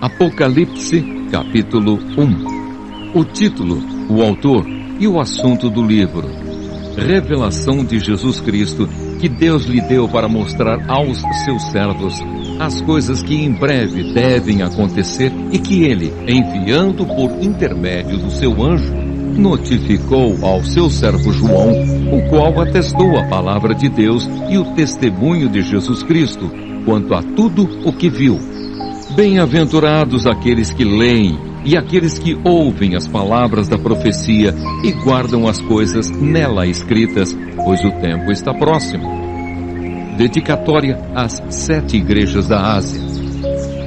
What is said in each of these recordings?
Apocalipse, capítulo 1. O título, o autor e o assunto do livro. Revelação de Jesus Cristo, que Deus lhe deu para mostrar aos seus servos as coisas que em breve devem acontecer e que ele, enviando por intermédio do seu anjo, notificou ao seu servo João, o qual atestou a palavra de Deus e o testemunho de Jesus Cristo, quanto a tudo o que viu. Bem-aventurados aqueles que leem e aqueles que ouvem as palavras da profecia e guardam as coisas nela escritas, pois o tempo está próximo. Dedicatória às 7 igrejas da Ásia.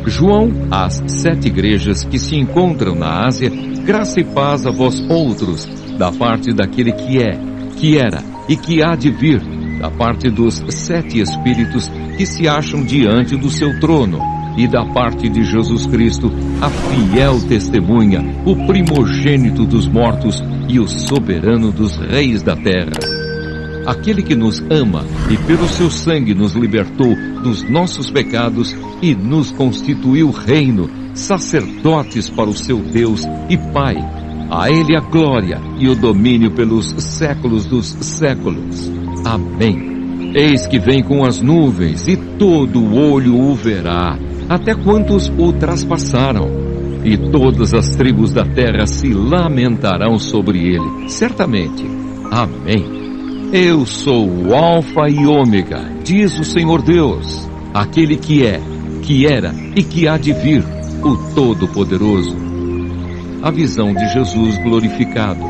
João, às 7 igrejas que se encontram na Ásia, graça e paz a vós outros, da parte daquele que é, que era e que há de vir, da parte dos 7 Espíritos que se acham diante do seu trono, e da parte de Jesus Cristo, a fiel testemunha, o primogênito dos mortos e o soberano dos reis da terra. Aquele que nos ama e pelo seu sangue nos libertou dos nossos pecados e nos constituiu reino, sacerdotes para o seu Deus e Pai. A ele a glória e o domínio pelos séculos dos séculos. Amém. Eis que vem com as nuvens e todo o olho o verá, até quantos o traspassaram, e todas as tribos da terra se lamentarão sobre ele, certamente. Amém. Eu sou o Alfa e Ômega, diz o Senhor Deus, aquele que é, que era e que há de vir, o Todo-Poderoso. A visão de Jesus glorificado.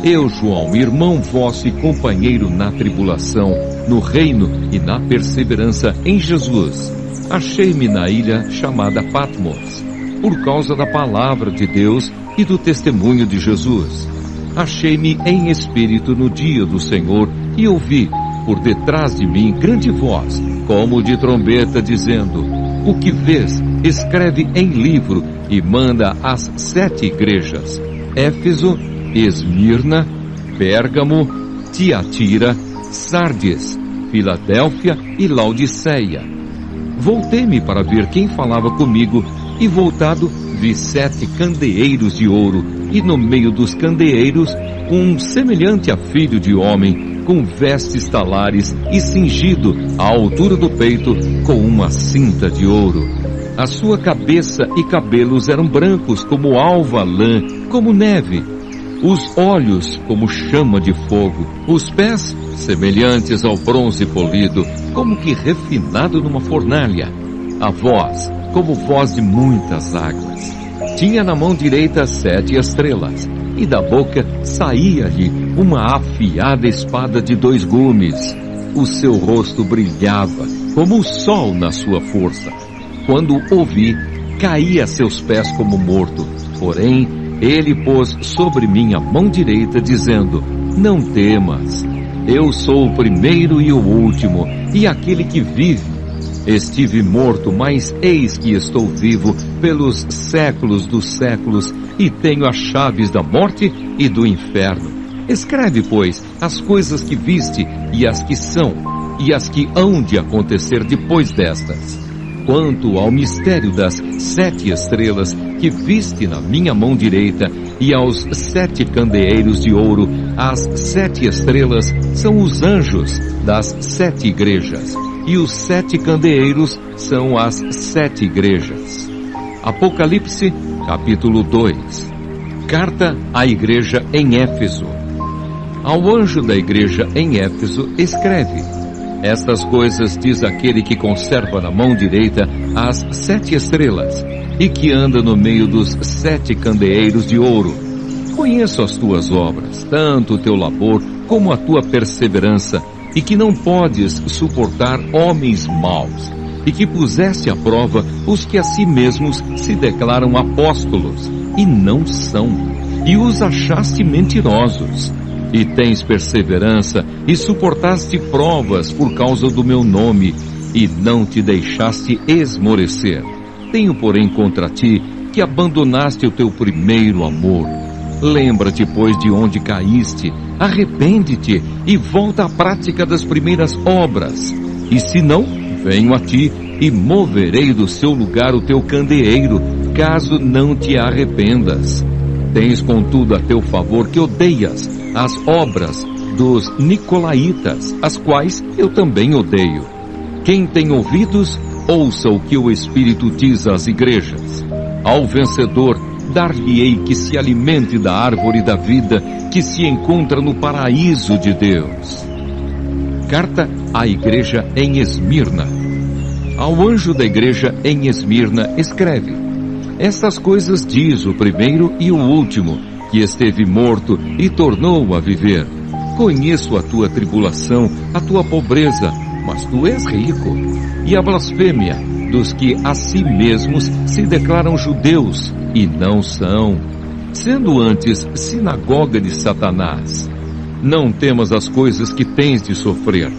Eu, João, irmão vosso e companheiro na tribulação, no reino e na perseverança em Jesus, achei-me na ilha chamada Patmos, por causa da palavra de Deus e do testemunho de Jesus. Achei-me em espírito no dia do Senhor e ouvi, por detrás de mim, grande voz, como de trombeta, dizendo: o que vês, escreve em livro e manda às 7 igrejas: Éfeso, Esmirna, Pérgamo, Tiatira, Sardes, Filadélfia e Laodiceia. Voltei-me para ver quem falava comigo, e voltado vi 7 candeeiros de ouro, e no meio dos candeeiros um semelhante a filho de homem, com vestes talares e cingido à altura do peito com uma cinta de ouro. A sua cabeça e cabelos eram brancos como alva lã, como neve. Os olhos como chama de fogo, os pés semelhantes ao bronze polido, como que refinado numa fornalha, a voz como voz de muitas águas. Tinha na mão direita 7 estrelas, e da boca saía-lhe uma afiada espada de 2 gumes. O seu rosto brilhava como o sol na sua força. Quando o vi, caí a seus pés como morto, porém ele pôs sobre mim a mão direita, dizendo: não temas, eu sou o primeiro e o último, e aquele que vive. Estive morto, mas eis que estou vivo pelos séculos dos séculos, e tenho as chaves da morte e do inferno. Escreve, pois, as coisas que viste, e as que são, e as que hão de acontecer depois destas. Quanto ao mistério das 7 estrelas que viste na minha mão direita, e aos 7 candeeiros de ouro, as 7 estrelas são os anjos das 7 igrejas, e os 7 candeeiros são as 7 igrejas. Apocalipse, capítulo 2. Carta à igreja em Éfeso. Ao anjo da igreja em Éfeso escreve: estas coisas diz aquele que conserva na mão direita as 7 estrelas, e que anda no meio dos 7 candeeiros de ouro. Conheço as tuas obras, tanto o teu labor como a tua perseverança, e que não podes suportar homens maus, e que puseste à prova os que a si mesmos se declaram apóstolos, e não são, e os achaste mentirosos. E tens perseverança, e suportaste provas por causa do meu nome, e não te deixaste esmorecer. Tenho, porém, contra ti, que abandonaste o teu primeiro amor. Lembra-te, pois, de onde caíste, arrepende-te, e volta à prática das primeiras obras. E se não, venho a ti, e moverei do seu lugar o teu candeeiro, caso não te arrependas. Tens, contudo, a teu favor que odeias as obras dos nicolaítas, as quais eu também odeio. Quem tem ouvidos, ouça o que o Espírito diz às igrejas. Ao vencedor, dar-lhe-ei que se alimente da árvore da vida, que se encontra no paraíso de Deus. Carta à igreja em Esmirna. Ao anjo da igreja em Esmirna escreve: Estas coisas diz o primeiro e o último, que esteve morto e tornou a viver. Conheço a tua tribulação, a tua pobreza, mas tu és rico, e a blasfêmia dos que a si mesmos se declaram judeus e não são, sendo antes sinagoga de Satanás. Não temas as coisas que tens de sofrer.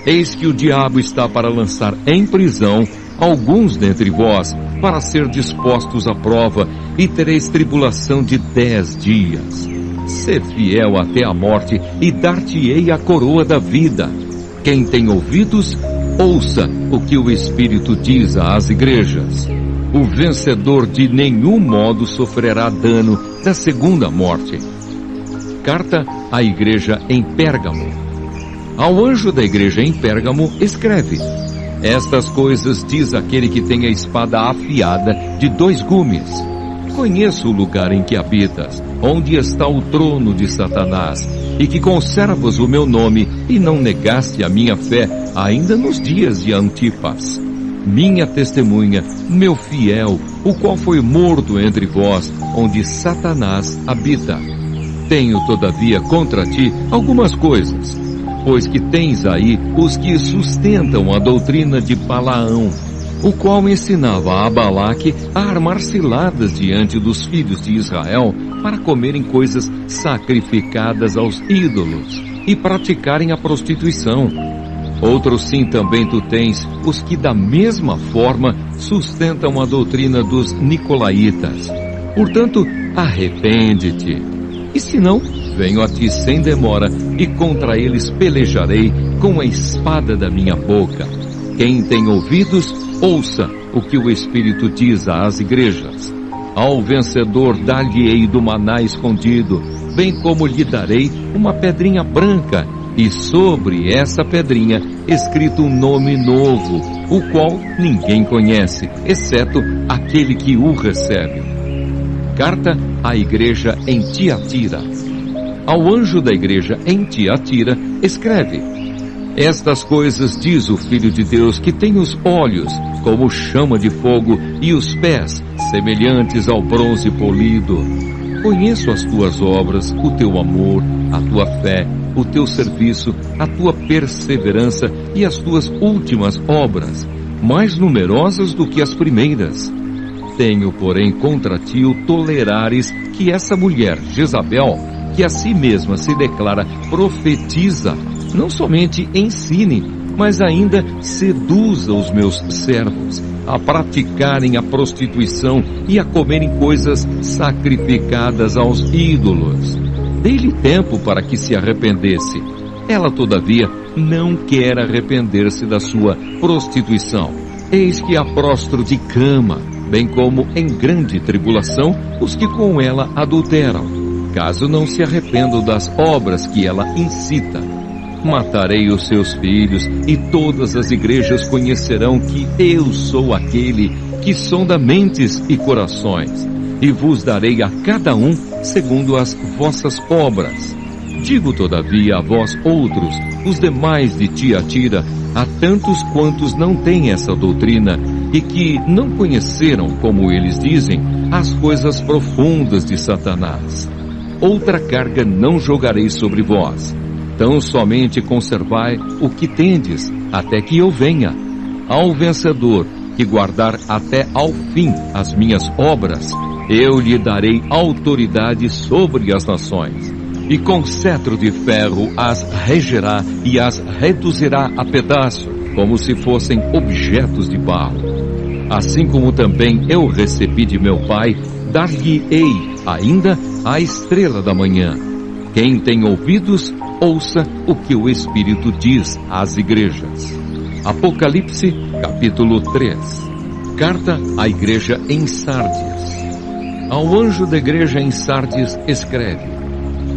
Eis que o diabo está para lançar em prisão alguns dentre vós, para ser dispostos à prova, e tereis tribulação de 10 dias. Sê fiel até a morte, e dar-te-ei a coroa da vida. Quem tem ouvidos, ouça o que o Espírito diz às igrejas. O vencedor de nenhum modo sofrerá dano da segunda morte. Carta à igreja em Pérgamo. Ao anjo da igreja em Pérgamo escreve: Estas coisas diz aquele que tem a espada afiada de 2 gumes. Conheço o lugar em que habitas, onde está o trono de Satanás, e que conservas o meu nome e não negaste a minha fé ainda nos dias de Antipas, minha testemunha, meu fiel, o qual foi morto entre vós, onde Satanás habita. Tenho, todavia, contra ti algumas coisas, pois que tens aí os que sustentam a doutrina de Balaão, o qual ensinava a Balaque a armar ciladas diante dos filhos de Israel para comerem coisas sacrificadas aos ídolos e praticarem a prostituição. Outros sim também tu tens, os que da mesma forma sustentam a doutrina dos nicolaítas. Portanto, arrepende-te. E se não, venho a ti sem demora, e contra eles pelejarei com a espada da minha boca. Quem tem ouvidos, ouça o que o Espírito diz às igrejas. Ao vencedor dar-lhe-ei do maná escondido, bem como lhe darei uma pedrinha branca, e sobre essa pedrinha escrito um nome novo, o qual ninguém conhece, exceto aquele que o recebe. Carta à igreja em Tiatira. Ao anjo da igreja em Tiatira escreve: Estas coisas diz o Filho de Deus, que tem os olhos como chama de fogo e os pés semelhantes ao bronze polido. Conheço as tuas obras, o teu amor, a tua fé, o teu serviço, a tua perseverança e as tuas últimas obras, mais numerosas do que as primeiras. Tenho, porém, contra ti o tolerares que essa mulher, Jezabel, que a si mesma se declara profetiza, não somente ensine, mas ainda seduza os meus servos a praticarem a prostituição e a comerem coisas sacrificadas aos ídolos. Dei-lhe tempo para que se arrependesse. Ela, todavia, não quer arrepender-se da sua prostituição. Eis que a prostro de cama, bem como em grande tribulação os que com ela adulteram, caso não se arrependam das obras que ela incita. Matarei os seus filhos, e todas as igrejas conhecerão que eu sou aquele que sonda mentes e corações, e vos darei a cada um segundo as vossas obras. Digo, todavia, a vós outros, os demais de Tiatira, a tantos quantos não têm essa doutrina, e que não conheceram, como eles dizem, as coisas profundas de Satanás. Outra carga não jogarei sobre vós. Tão somente conservai o que tendes, até que eu venha. Ao vencedor, que guardar até ao fim as minhas obras, eu lhe darei autoridade sobre as nações, e com cetro de ferro as regerá e as reduzirá a pedaço, como se fossem objetos de barro. Assim como também eu recebi de meu Pai, dar-lhe-ei ainda a estrela da manhã. Quem tem ouvidos, ouça o que o Espírito diz às igrejas. Apocalipse, capítulo 3. Carta à igreja em Sardes. Ao anjo da igreja em Sardes escreve: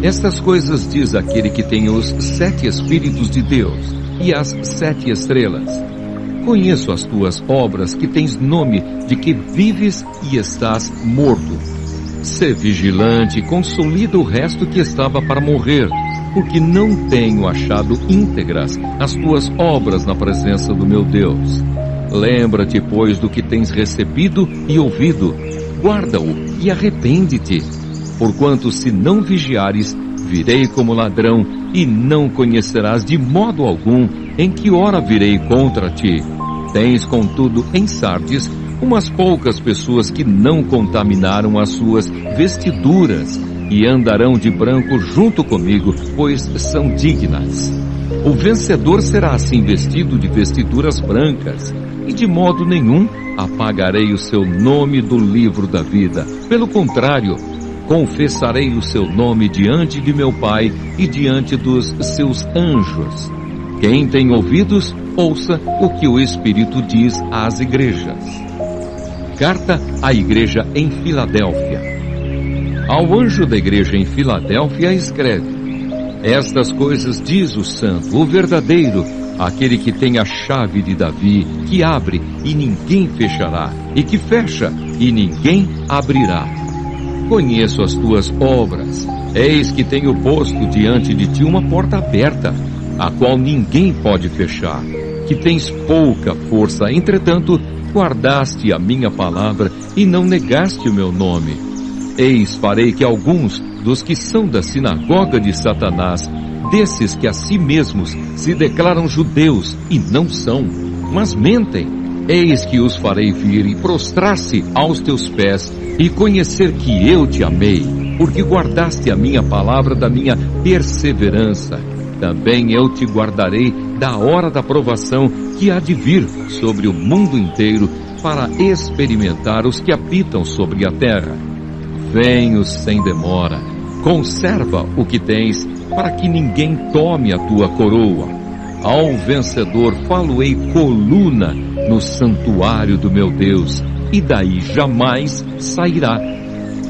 Estas coisas diz aquele que tem os 7 Espíritos de Deus e as 7 estrelas. Conheço as tuas obras, que tens nome de que vives e estás morto. Sê vigilante e consolida o resto que estava para morrer, porque não tenho achado íntegras as tuas obras na presença do meu Deus. Lembra-te, pois, do que tens recebido e ouvido. Guarda-o e arrepende-te. Porquanto, se não vigiares, virei como ladrão, e não conhecerás de modo algum em que hora virei contra ti. Tens, contudo, em Sardes, umas poucas pessoas que não contaminaram as suas vestiduras, e andarão de branco junto comigo, pois são dignas. O vencedor será assim vestido de vestiduras brancas, e de modo nenhum apagarei o seu nome do livro da vida. Pelo contrário, confessarei o seu nome diante de meu Pai e diante dos seus anjos. Quem tem ouvidos, ouça o que o Espírito diz às igrejas. Carta à igreja em Filadélfia. Ao anjo da igreja em Filadélfia escreve: Estas coisas diz o santo, o verdadeiro, aquele que tem a chave de Davi, que abre e ninguém fechará, e que fecha e ninguém abrirá. Conheço as tuas obras. Eis que tenho posto diante de ti uma porta aberta, a qual ninguém pode fechar. Que tens pouca força, entretanto, guardaste a minha palavra e não negaste o meu nome. Eis, farei que alguns dos que são da sinagoga de Satanás, desses que a si mesmos se declaram judeus e não são, mas mentem, eis que os farei vir e prostrar-se aos teus pés e conhecer que eu te amei, porque guardaste a minha palavra da minha perseverança. Também eu te guardarei da hora da provação que há de vir sobre o mundo inteiro para experimentar os que habitam sobre a terra. Venho sem demora, conserva o que tens, para que ninguém tome a tua coroa. Ao vencedor falo-ei coluna no santuário do meu Deus, e daí jamais sairá.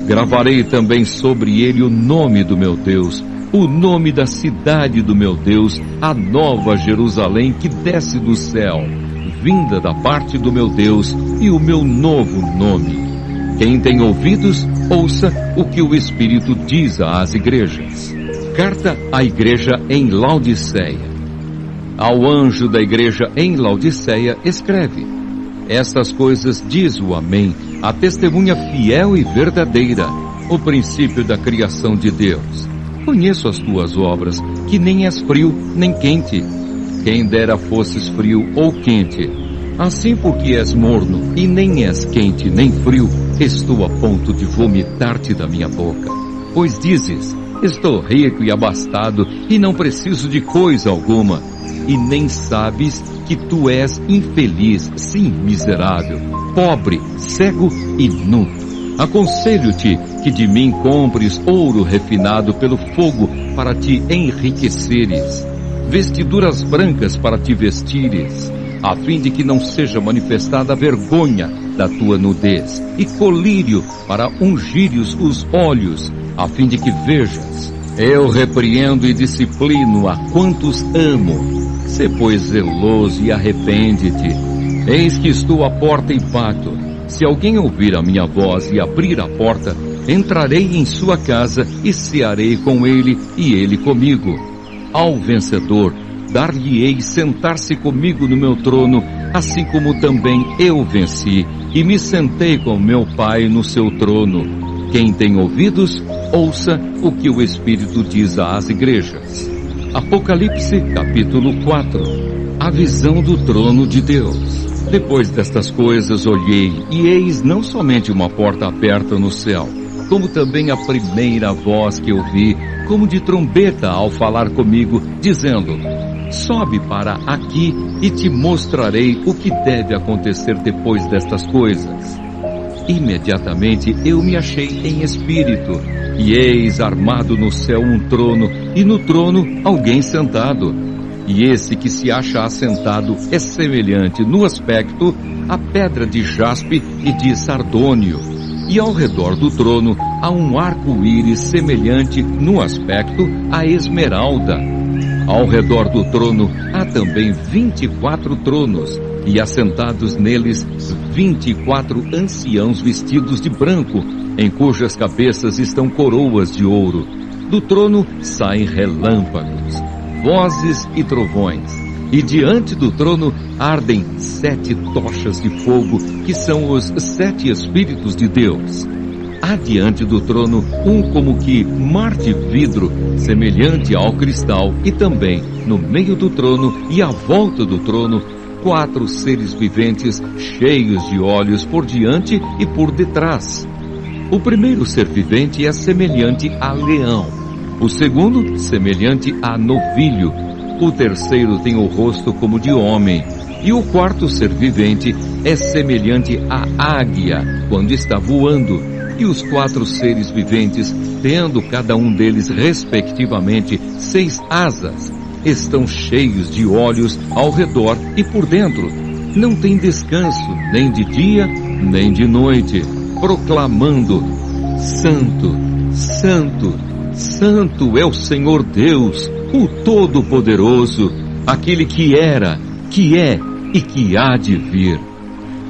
Gravarei também sobre ele o nome do meu Deus, o nome da cidade do meu Deus, a nova Jerusalém que desce do céu, vinda da parte do meu Deus, e o meu novo nome. Quem tem ouvidos, ouça o que o Espírito diz às igrejas. Carta à igreja em Laodiceia. Ao anjo da igreja em Laodiceia escreve: Estas coisas diz o Amém, a testemunha fiel e verdadeira, o princípio da criação de Deus. Conheço as tuas obras, que nem és frio nem quente. Quem dera fosses frio ou quente. Assim, porque és morno e nem és quente nem frio, estou a ponto de vomitar-te da minha boca. Pois dizes: Estou rico e abastado e não preciso de coisa alguma. E nem sabes que tu és infeliz, sim, miserável, pobre, cego e nu. Aconselho-te que de mim compres ouro refinado pelo fogo para te enriqueceres, vestiduras brancas para te vestires, a fim de que não seja manifestada a vergonha da tua nudez, e colírio para ungires os olhos, a fim de que vejas. Eu repreendo e disciplino a quantos amo. Sê, pois, zeloso e arrepende-te. Eis que estou à porta e bato. Se alguém ouvir a minha voz e abrir a porta, entrarei em sua casa e cearei com ele e ele comigo. Ao vencedor, dar-lhe-ei sentar-se comigo no meu trono, assim como também eu venci e me sentei com meu Pai no seu trono. Quem tem ouvidos, ouça o que o Espírito diz às igrejas. Apocalipse, capítulo 4. A visão do trono de Deus. Depois destas coisas olhei, e eis não somente uma porta aberta no céu, como também a primeira voz que ouvi, como de trombeta ao falar comigo, dizendo: Sobe para aqui e te mostrarei o que deve acontecer depois destas coisas. Imediatamente eu me achei em espírito, e eis armado no céu um trono, e no trono alguém sentado. E esse que se acha assentado é semelhante no aspecto à pedra de jaspe e de sardônio. E ao redor do trono há um arco-íris semelhante no aspecto à esmeralda. Ao redor do trono há também 24 tronos, e assentados neles 24 anciãos vestidos de branco, em cujas cabeças estão coroas de ouro. Do trono saem relâmpagos, vozes e trovões, e diante do trono ardem 7 tochas de fogo, que são os 7 Espíritos de Deus. Há diante do trono um como que mar de vidro, semelhante ao cristal, e também no meio do trono e à volta do trono 4 seres viventes cheios de olhos por diante e por detrás. O primeiro ser vivente é semelhante a leão, o segundo semelhante a novilho, o terceiro tem o rosto como de homem, e o quarto ser vivente é semelhante à águia quando está voando. E os 4 seres viventes, tendo cada um deles respectivamente 6 asas, estão cheios de olhos ao redor e por dentro. Não tem descanso, nem de dia, nem de noite, proclamando: Santo, Santo, Santo é o Senhor Deus, o Todo-Poderoso, aquele que era, que é e que há de vir.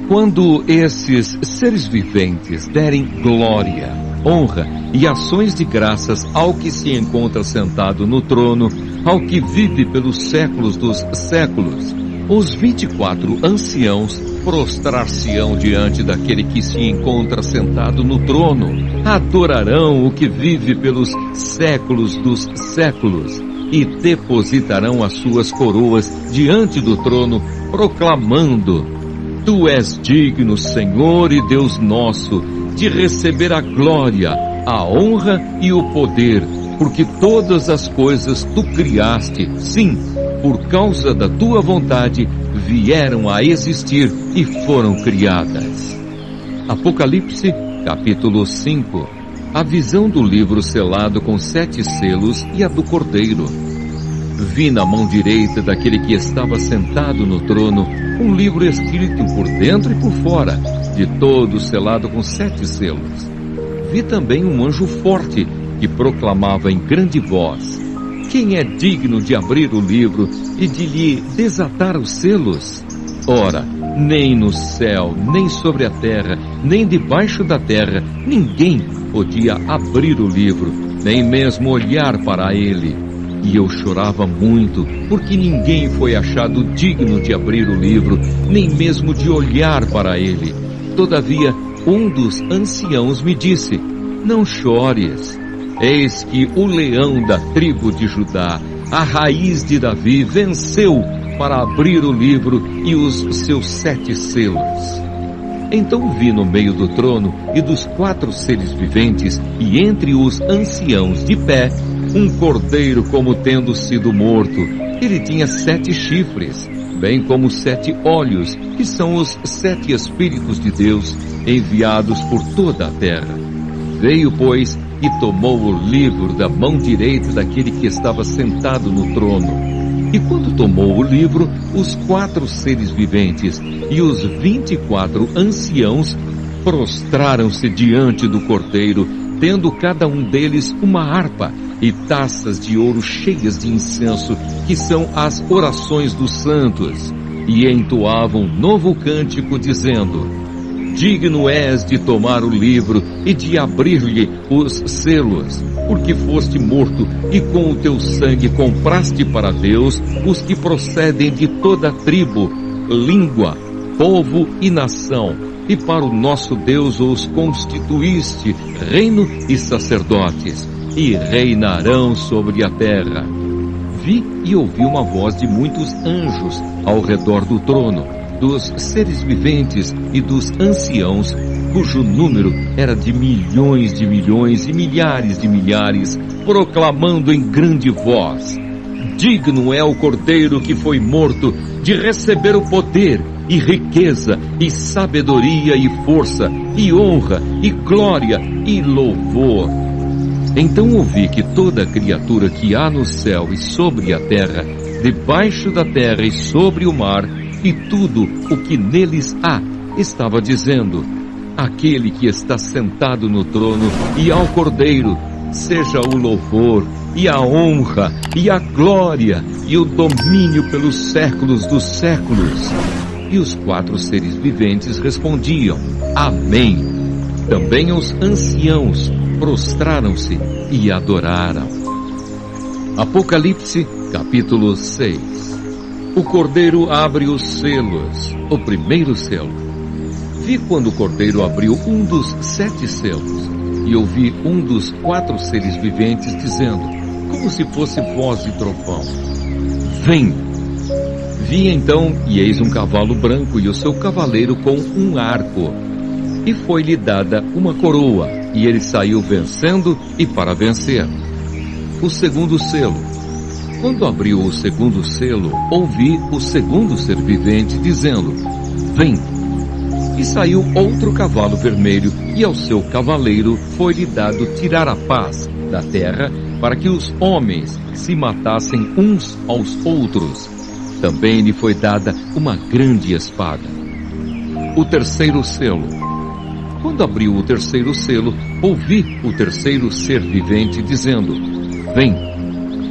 Quando esses seres viventes derem glória, honra e ações de graças ao que se encontra sentado no trono, ao que vive pelos séculos dos séculos, os 24 anciãos prostrar-se-ão diante daquele que se encontra sentado no trono, adorarão o que vive pelos séculos dos séculos e depositarão as suas coroas diante do trono, proclamando: Tu és digno, Senhor e Deus nosso, de receber a glória, a honra e o poder, porque todas as coisas tu criaste, sim, por causa da tua vontade, vieram a existir e foram criadas. Apocalipse, capítulo 5. A visão do livro selado com 7 selos e a do Cordeiro. Vi na mão direita daquele que estava sentado no trono um livro escrito por dentro e por fora, de todo selado com 7 selos. Vi também um anjo forte que proclamava em grande voz: Quem é digno de abrir o livro e de lhe desatar os selos? Ora, nem no céu, nem sobre a terra, nem debaixo da terra, ninguém podia abrir o livro, nem mesmo olhar para ele. E eu chorava muito, porque ninguém foi achado digno de abrir o livro, nem mesmo de olhar para ele. Todavia, um dos anciãos me disse: Não chores. Eis que o leão da tribo de Judá, a raiz de Davi, venceu para abrir o livro e os seus 7 selos. Então vi no meio do trono e dos 4 seres viventes, e entre os anciãos de pé, um cordeiro como tendo sido morto. Ele tinha 7 chifres, bem como 7 olhos, que são os 7 Espíritos de Deus, enviados por toda a terra. Veio, pois, e tomou o livro da mão direita daquele que estava sentado no trono. E quando tomou o livro, os 4 seres viventes e os 24 anciãos prostraram-se diante do cordeiro, tendo cada um deles uma harpa e taças de ouro cheias de incenso, que são as orações dos santos, e entoavam novo cântico, dizendo: Digno és de tomar o livro e de abrir-lhe os selos, porque foste morto e com o teu sangue compraste para Deus os que procedem de toda tribo, língua, povo e nação, e para o nosso Deus os constituíste reino e sacerdotes, e reinarão sobre a terra. Vi e ouvi uma voz de muitos anjos ao redor do trono, dos seres viventes e dos anciãos, cujo número era de milhões e milhares de milhares, proclamando em grande voz: Digno é o Cordeiro que foi morto de receber o poder e riqueza e sabedoria e força e honra e glória e louvor. Então ouvi que toda criatura que há no céu e sobre a terra debaixo da terra e sobre o mar, e tudo o que neles há, estava dizendo: aquele que está sentado no trono e ao Cordeiro, seja o louvor, e a honra, e a glória, e o domínio pelos séculos dos séculos. E os 4 seres viventes respondiam: Amém. Também os anciãos prostraram-se e adoraram. Apocalipse, capítulo 6. O Cordeiro abre os selos, o primeiro selo. Vi quando o Cordeiro abriu um dos 7 selos, e ouvi um dos 4 seres viventes dizendo, como se fosse voz de trovão: Vem! Vi então, e eis um cavalo branco e o seu cavaleiro com um arco. E foi-lhe dada uma coroa, e ele saiu vencendo e para vencer. O segundo selo. Quando abriu o segundo selo, ouvi o segundo ser vivente dizendo: Vem! E saiu outro cavalo vermelho, e ao seu cavaleiro foi-lhe dado tirar a paz da terra, para que os homens se matassem uns aos outros. Também lhe foi dada uma grande espada. O terceiro selo. Quando abriu o terceiro selo, ouvi o terceiro ser vivente dizendo: Vem!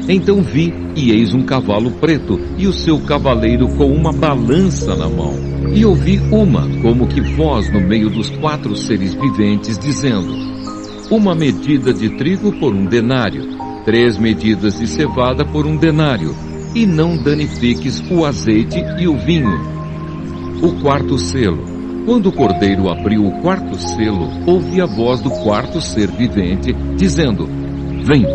Então vi, e eis um cavalo preto, e o seu cavaleiro com uma balança na mão. E ouvi uma, como que voz no meio dos 4 seres viventes, dizendo: uma medida de trigo por 1 denário, 3 medidas de cevada por 1 denário, e não danifiques o azeite e o vinho. O quarto selo. Quando o Cordeiro abriu o 4º selo, ouvi a voz do 4º ser vivente, dizendo: Vem!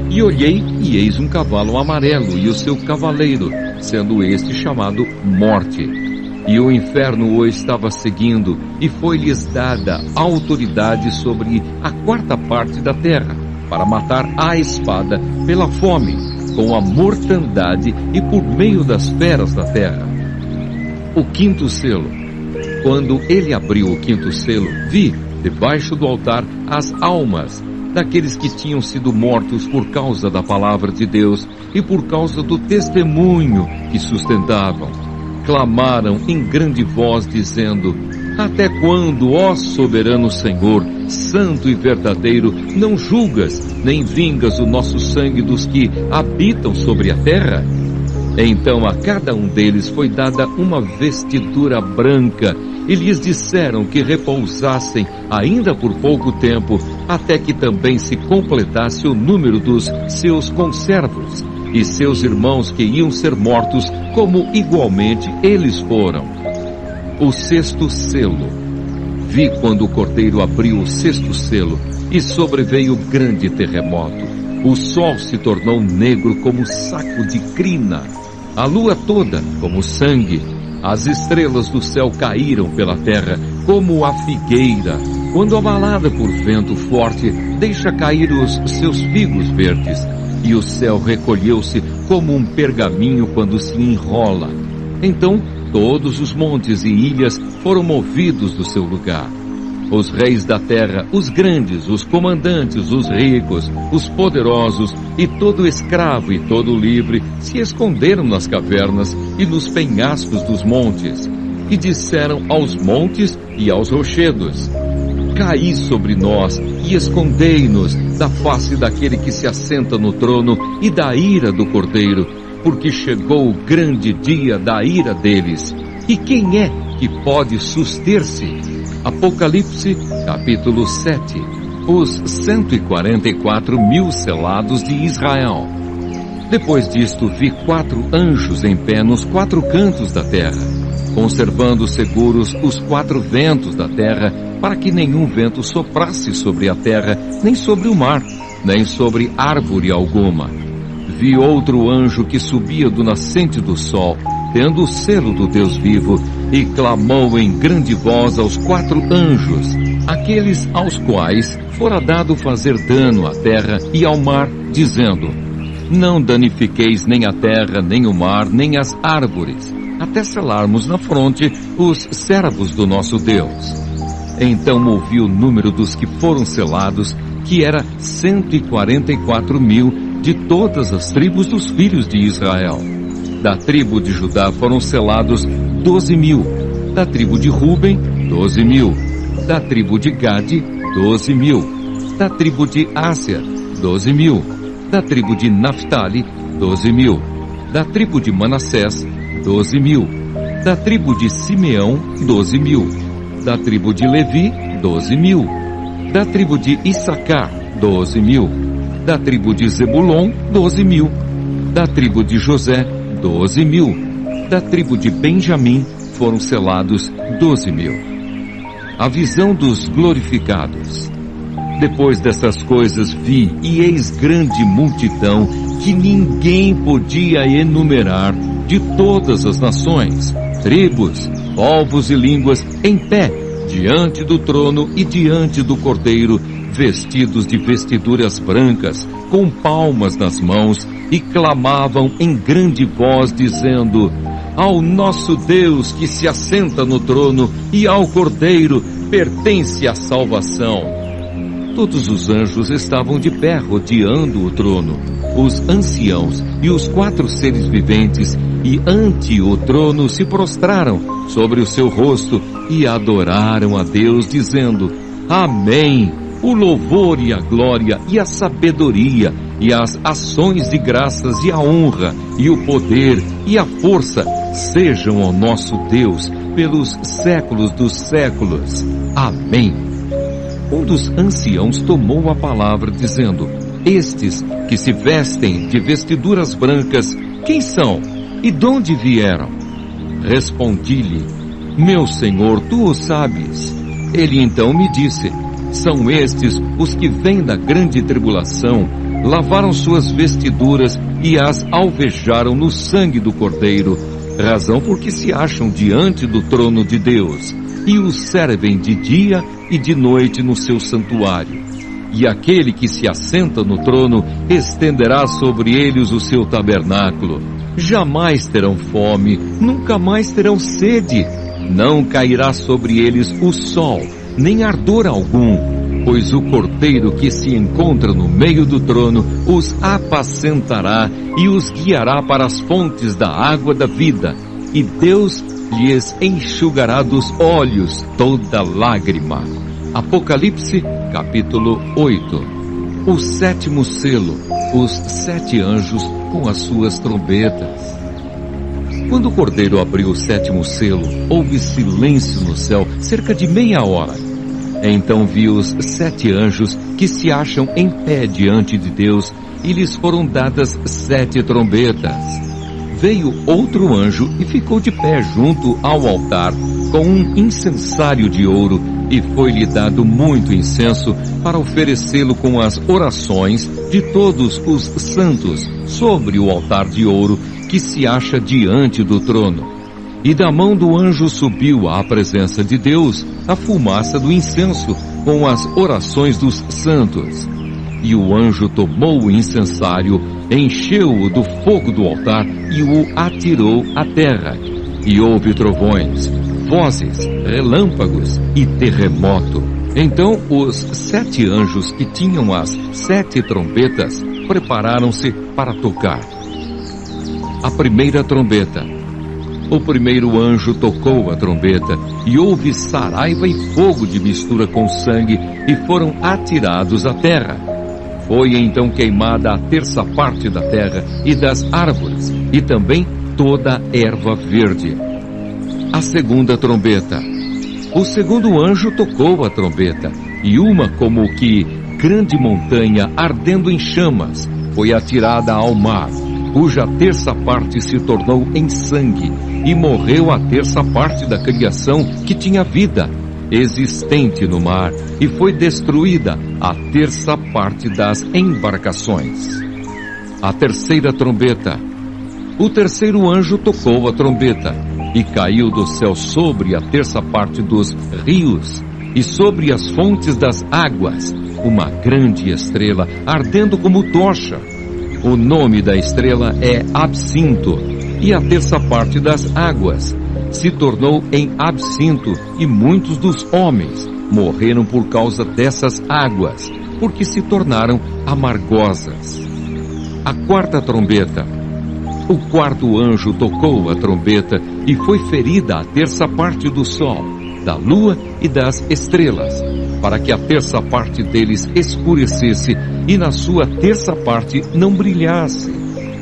E olhei, e eis um cavalo amarelo, e o seu cavaleiro, sendo este chamado Morte. E o inferno o estava seguindo, e foi-lhes dada autoridade sobre a 4ª parte da terra, para matar à espada, pela fome, com a mortandade e por meio das feras da terra. O 5º selo. Quando ele abriu o 5º selo, vi, debaixo do altar, as almas daqueles que tinham sido mortos por causa da palavra de Deus e por causa do testemunho que sustentavam. Clamaram em grande voz, dizendo: Até quando, ó soberano Senhor, santo e verdadeiro, não julgas, nem vingas o nosso sangue dos que habitam sobre a terra? Então a cada um deles foi dada uma vestidura branca, e lhes disseram que repousassem ainda por pouco tempo, até que também se completasse o número dos seus conservos, e seus irmãos que iam ser mortos, como igualmente eles foram. O 6º selo. Vi quando o Cordeiro abriu o 6º selo, e sobreveio grande terremoto. O sol se tornou negro como saco de crina, a lua toda como sangue. As estrelas do céu caíram pela terra como a figueira, quando abalada por vento forte, deixa cair os seus figos verdes. E o céu recolheu-se como um pergaminho quando se enrola. Então todos os montes e ilhas foram movidos do seu lugar. Os reis da terra, os grandes, os comandantes, os ricos, os poderosos, e todo escravo e todo livre, se esconderam nas cavernas e nos penhascos dos montes, e disseram aos montes e aos rochedos: Caí sobre nós e escondei-nos da face daquele que se assenta no trono e da ira do Cordeiro, porque chegou o grande dia da ira deles. E quem é que pode suster-se? Apocalipse, capítulo 7. Os 144.000 selados de Israel. Depois disto vi 4 anjos em pé nos 4 cantos da terra, conservando seguros os 4 ventos da terra, para que nenhum vento soprasse sobre a terra, nem sobre o mar, nem sobre árvore alguma. Vi outro anjo que subia do nascente do sol, tendo o selo do Deus vivo, e clamou em grande voz aos 4 anjos, aqueles aos quais fora dado fazer dano à terra e ao mar, dizendo: Não danifiqueis nem a terra, nem o mar, nem as árvores, até selarmos na fronte os servos do nosso Deus. Então ouvi o número dos que foram selados, que era 144.000, de todas as tribos dos filhos de Israel. Da tribo de Judá foram selados 12.000. Da tribo de Ruben, 12.000. Da tribo de Gade, 12.000. Da tribo de Áser, 12.000. Da tribo de Naphtali, 12.000. Da tribo de Manassés, 12.000. Da tribo de Simeão, 12.000. Da tribo de Levi, 12.000. Da tribo de Issacar, 12.000. Da tribo de Zebulon, 12.000. Da tribo de José, 12.000. Da tribo de Benjamim foram selados 12.000. A visão dos glorificados. Depois dessas coisas vi, e eis grande multidão, que ninguém podia enumerar, de todas as nações, tribos, povos e línguas, em pé, diante do trono e diante do Cordeiro, vestidos de vestiduras brancas, com palmas nas mãos, e clamavam em grande voz, dizendo: ao nosso Deus que se assenta no trono e ao Cordeiro pertence a salvação. Todos os anjos estavam de pé rodeando o trono, os anciãos e os 4 seres viventes, e ante o trono se prostraram sobre o seu rosto e adoraram a Deus, dizendo: Amém! O louvor e a glória e a sabedoria e as ações de graças e a honra e o poder e a força sejam ao nosso Deus pelos séculos dos séculos. Amém. Um dos anciãos tomou a palavra, dizendo: estes que se vestem de vestiduras brancas, quem são e de onde vieram? Respondi-lhe: meu senhor, tu o sabes. Ele então me disse: são estes os que vêm da grande tribulação, lavaram suas vestiduras e as alvejaram no sangue do Cordeiro, razão porque se acham diante do trono de Deus, e os servem de dia e de noite no seu santuário. E aquele que se assenta no trono estenderá sobre eles o seu tabernáculo. Jamais terão fome, nunca mais terão sede. Não cairá sobre eles o sol, nem ardor algum, pois o Cordeiro que se encontra no meio do trono os apacentará e os guiará para as fontes da água da vida, e Deus lhes enxugará dos olhos toda lágrima. Apocalipse, capítulo 8. O 7º selo, os 7 anjos com as suas trombetas. Quando o Cordeiro abriu o 7º selo, houve silêncio no céu, cerca de meia hora. Então vi os 7 anjos que se acham em pé diante de Deus, e lhes foram dadas 7 trombetas. Veio outro anjo e ficou de pé junto ao altar, com um incensário de ouro, e foi-lhe dado muito incenso para oferecê-lo com as orações de todos os santos sobre o altar de ouro que se acha diante do trono. E da mão do anjo subiu à presença de Deus a fumaça do incenso com as orações dos santos. E o anjo tomou o incensário, encheu-o do fogo do altar e o atirou à terra. E houve trovões, vozes, relâmpagos e terremoto. Então os 7 anjos que tinham as 7 trombetas prepararam-se para tocar. A primeira trombeta. O primeiro anjo tocou a trombeta, e houve saraiva e fogo de mistura com sangue, e foram atirados à terra. Foi então queimada a 1/3 parte da terra e das árvores, e também toda a erva verde. A segunda trombeta. O segundo anjo tocou a trombeta, e uma como que grande montanha ardendo em chamas foi atirada ao mar, cuja 1/3 parte se tornou em sangue, e morreu a 1/3 parte da criação que tinha vida existente no mar, e foi destruída a 1/3 parte das embarcações. A terceira trombeta. O terceiro anjo tocou a trombeta, e caiu do céu sobre a 1/3 parte dos rios, e sobre as fontes das águas, uma grande estrela, ardendo como tocha. O nome da estrela é Absinto, e a 1/3 parte das águas se tornou em absinto, e muitos dos homens morreram por causa dessas águas, porque se tornaram amargosas. a quarta trombeta. O quarto anjo tocou a trombeta e foi ferida a terça parte do sol, da lua e das estrelas, para que a terça parte deles escurecesse e na sua terça parte não brilhasse,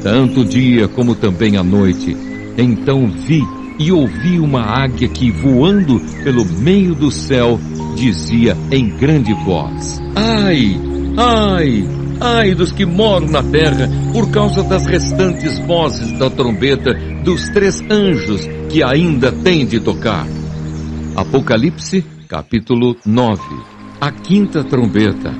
tanto o dia como também a noite. Então vi e ouvi uma águia que, voando pelo meio do céu, dizia em grande voz: Ai, ai, ai dos que moram na terra, por causa das restantes vozes da trombeta dos 3 anjos que ainda têm de tocar. Apocalipse, capítulo 9. A quinta trombeta.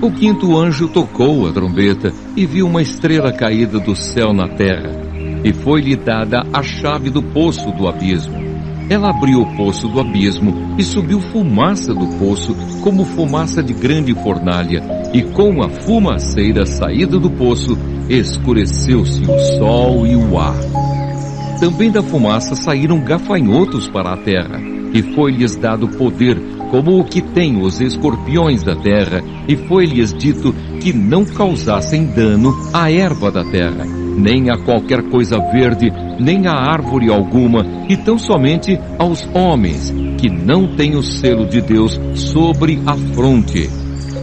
O quinto anjo tocou a trombeta e viu uma estrela caída do céu na terra, e foi-lhe dada a chave do poço do abismo. Ela abriu o poço do abismo e subiu fumaça do poço, como fumaça de grande fornalha, e com a fumaceira saída do poço, escureceu-se o sol e o ar. Também da fumaça saíram gafanhotos para a terra, e foi-lhes dado poder, como o que tem os escorpiões da terra, e foi-lhes dito que não causassem dano à erva da terra, nem a qualquer coisa verde, nem a árvore alguma, e tão somente aos homens, que não têm o selo de Deus sobre a fronte.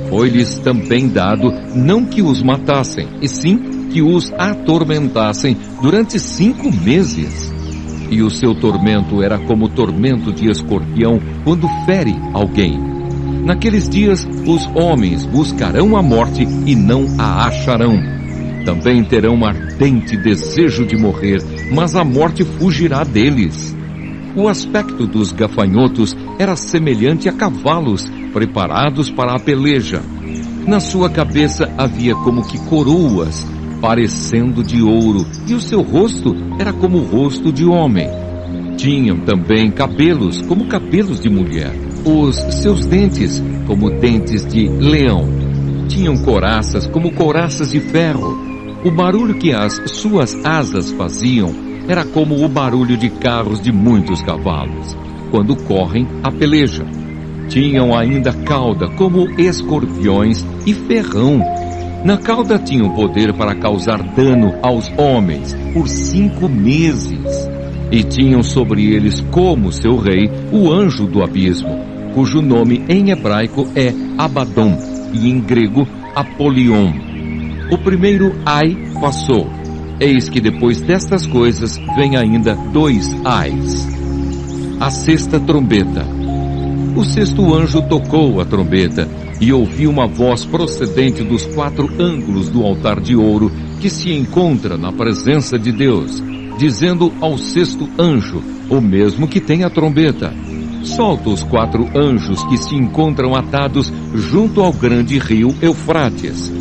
Foi-lhes também dado não que os matassem, e sim que os atormentassem durante 5 meses. E o seu tormento era como o tormento de escorpião quando fere alguém. Naqueles dias os homens buscarão a morte e não a acharão. Também terão um ardente desejo de morrer, mas a morte fugirá deles. O aspecto dos gafanhotos era semelhante a cavalos preparados para a peleja. Na sua cabeça havia como que coroas, parecendo de ouro, e o seu rosto era como o rosto de homem. Tinham também cabelos como cabelos de mulher, os seus dentes como dentes de leão. Tinham couraças como couraças de ferro. O barulho que as suas asas faziam era como o barulho de carros de muitos cavalos, quando correm a peleja. Tinham ainda cauda como escorpiões e ferrão. Na cauda tinham poder para causar dano aos homens por 5 meses. E tinham sobre eles como seu rei o anjo do abismo, cujo nome em hebraico é Abaddon e em grego Apolion. O primeiro ai passou. Eis que depois destas coisas vem ainda 2 ais. A sexta trombeta. O sexto anjo tocou a trombeta e ouvi uma voz procedente dos 4 ângulos do altar de ouro que se encontra na presença de Deus, dizendo ao sexto anjo, o mesmo que tem a trombeta: solta os 4 anjos que se encontram atados junto ao grande rio Eufrates.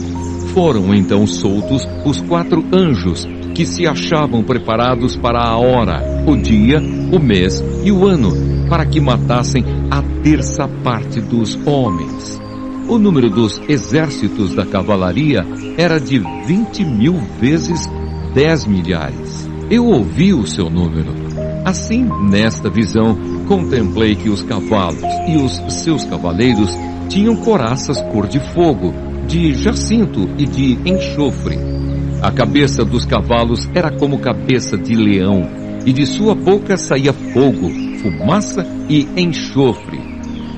Foram então soltos os 4 anjos que se achavam preparados para a hora, o dia, o mês e o ano, para que matassem a terça parte dos homens. O número dos exércitos da cavalaria era de 20.000 vezes 10 milhares. Eu ouvi o seu número. Assim, nesta visão, contemplei que os cavalos e os seus cavaleiros tinham couraças cor de fogo, de jacinto e de enxofre. A cabeça dos cavalos era como cabeça de leão, e de sua boca saía fogo, fumaça e enxofre.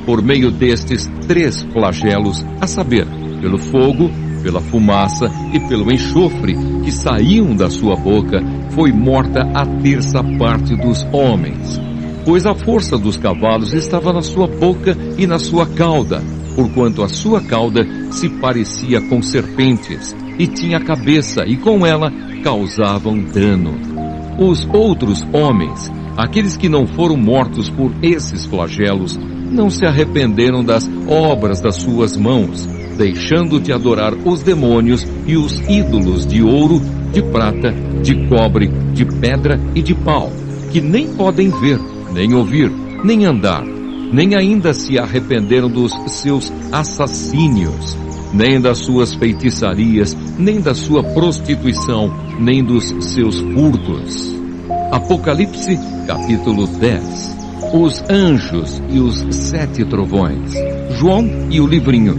Por meio destes 3 flagelos, a saber, pelo fogo, pela fumaça e pelo enxofre que saíam da sua boca, foi morta a terça parte dos homens. Pois a força dos cavalos estava na sua boca e na sua cauda, porquanto a sua cauda se parecia com serpentes, e tinha cabeça, e com ela causavam dano. Os outros homens, aqueles que não foram mortos por esses flagelos, não se arrependeram das obras das suas mãos, deixando de adorar os demônios e os ídolos de ouro, de prata, de cobre, de pedra e de pau, que nem podem ver, nem ouvir, nem andar, nem ainda se arrependeram dos seus assassínios, nem das suas feitiçarias, nem da sua prostituição, nem dos seus furtos. Apocalipse, capítulo 10. Os anjos e os 7 trovões. João e o livrinho.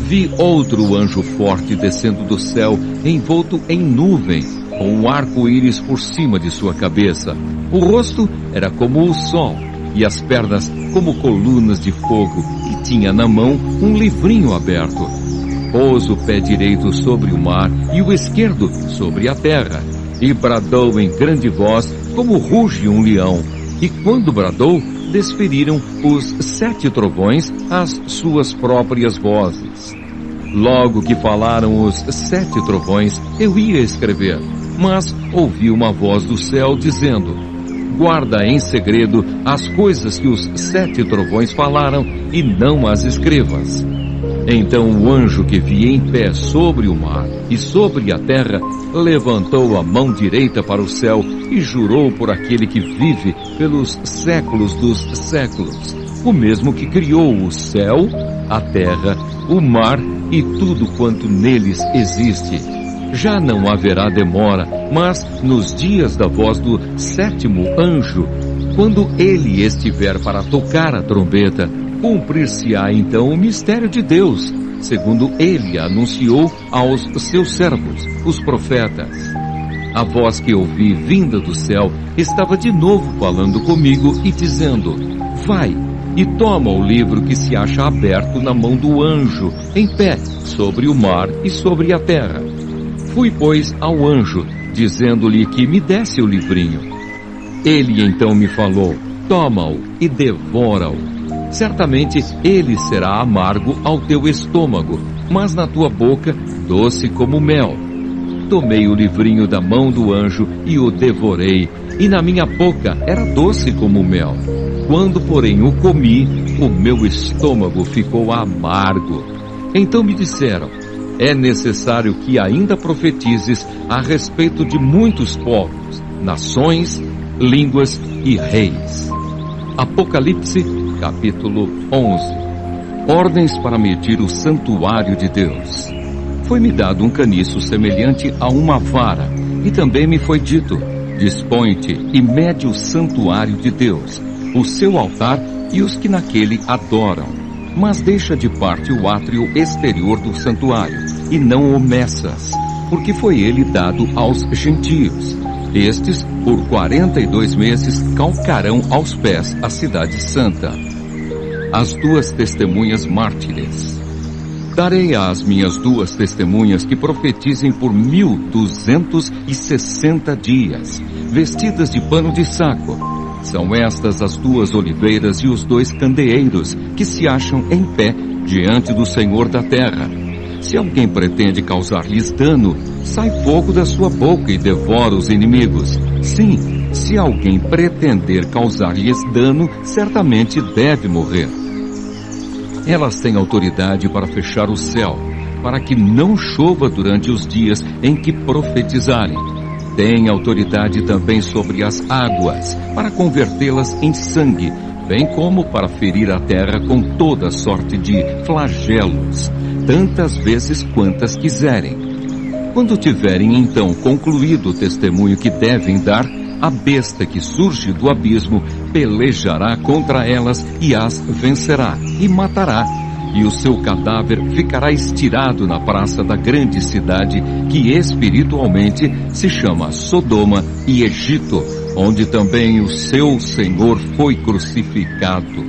Vi outro anjo forte descendo do céu envolto em nuvem, com um arco-íris por cima de sua cabeça. O rosto era como o sol, e as pernas como colunas de fogo, e tinha na mão um livrinho aberto. Pôs o pé direito sobre o mar e o esquerdo sobre a terra, e bradou em grande voz, como ruge um leão. E quando bradou, desferiram os 7 trovões as suas próprias vozes. Logo que falaram os 7 trovões, eu ia escrever, mas ouvi uma voz do céu dizendo: guarda em segredo as coisas que os 7 trovões falaram e não as escrevas. Então o anjo que vi em pé sobre o mar e sobre a terra levantou a mão direita para o céu e jurou por aquele que vive pelos séculos dos séculos, o mesmo que criou o céu, a terra, o mar e tudo quanto neles existe. Já não haverá demora, mas nos dias da voz do 7º anjo, quando ele estiver para tocar a trombeta, cumprir-se-á então o mistério de Deus, segundo ele anunciou aos seus servos, os profetas. A voz que ouvi vinda do céu estava de novo falando comigo e dizendo: vai e toma o livro que se acha aberto na mão do anjo, em pé, sobre o mar e sobre a terra. Fui, pois, ao anjo, dizendo-lhe que me desse o livrinho. Ele então me falou: toma-o e devora-o. Certamente ele será amargo ao teu estômago, mas na tua boca doce como mel. Tomei o livrinho da mão do anjo e o devorei, e na minha boca era doce como mel. Quando, porém, o comi, o meu estômago ficou amargo. Então me disseram: é necessário que ainda profetizes a respeito de muitos povos, nações, línguas e reis. Apocalipse, capítulo 11. Ordens para medir o santuário de Deus. Foi-me dado um caniço semelhante a uma vara, e também me foi dito: dispõe-te e mede o santuário de Deus, o seu altar e os que naquele adoram. Mas deixa de parte o átrio exterior do santuário, e não o meças, porque foi ele dado aos gentios. Estes, por 42 meses, calcarão aos pés a cidade santa. As 2 testemunhas mártires. Darei às minhas 2 testemunhas que profetizem por 1260 dias, vestidas de pano de saco. São estas as 2 oliveiras e os 2 candeeiros que se acham em pé diante do Senhor da terra. Se alguém pretende causar-lhes dano, sai fogo da sua boca e devora os inimigos. Sim, se alguém pretender causar-lhes dano, certamente deve morrer. Elas têm autoridade para fechar o céu, para que não chova durante os dias em que profetizarem. Têm autoridade também sobre as águas, para convertê-las em sangue, bem como para ferir a terra com toda sorte de flagelos, tantas vezes quantas quiserem. Quando tiverem então concluído o testemunho que devem dar, a besta que surge do abismo pelejará contra elas e as vencerá e matará, e o seu cadáver ficará estirado na praça da grande cidade, que espiritualmente se chama Sodoma e Egito, onde também o seu Senhor foi crucificado.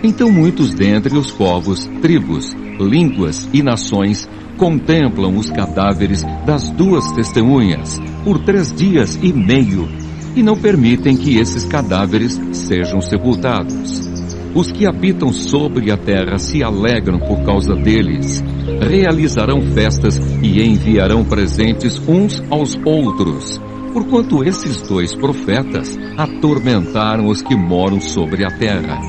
Então muitos dentre os povos, tribos, línguas e nações contemplam os cadáveres das 2 testemunhas por 3 dias e meio, e não permitem que esses cadáveres sejam sepultados. Os que habitam sobre a terra se alegram por causa deles, realizarão festas e enviarão presentes uns aos outros, porquanto esses 2 profetas atormentaram os que moram sobre a terra.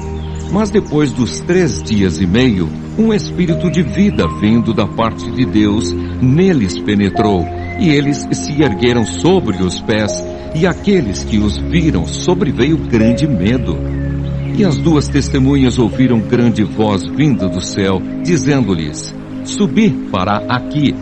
Mas depois dos 3 dias e meio, um espírito de vida vindo da parte de Deus neles penetrou, e eles se ergueram sobre os pés, e aqueles que os viram sobreveio grande medo. E as 2 testemunhas ouviram grande voz vinda do céu, dizendo-lhes: subi para aqui.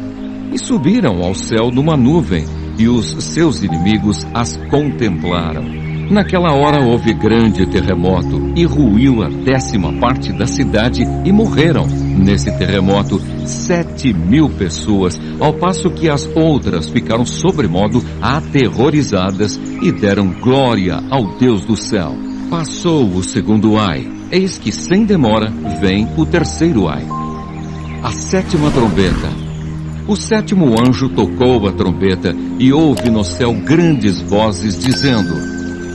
E subiram ao céu numa nuvem, e os seus inimigos as contemplaram. Naquela hora houve grande terremoto, e ruiu a 10ª parte da cidade, e morreram Nesse terremoto, 7.000 pessoas, ao passo que as outras ficaram sobremodo aterrorizadas e deram glória ao Deus do céu. Passou o segundo ai, eis que sem demora vem o terceiro ai. A sétima trombeta. O sétimo anjo tocou a trombeta e houve no céu grandes vozes dizendo: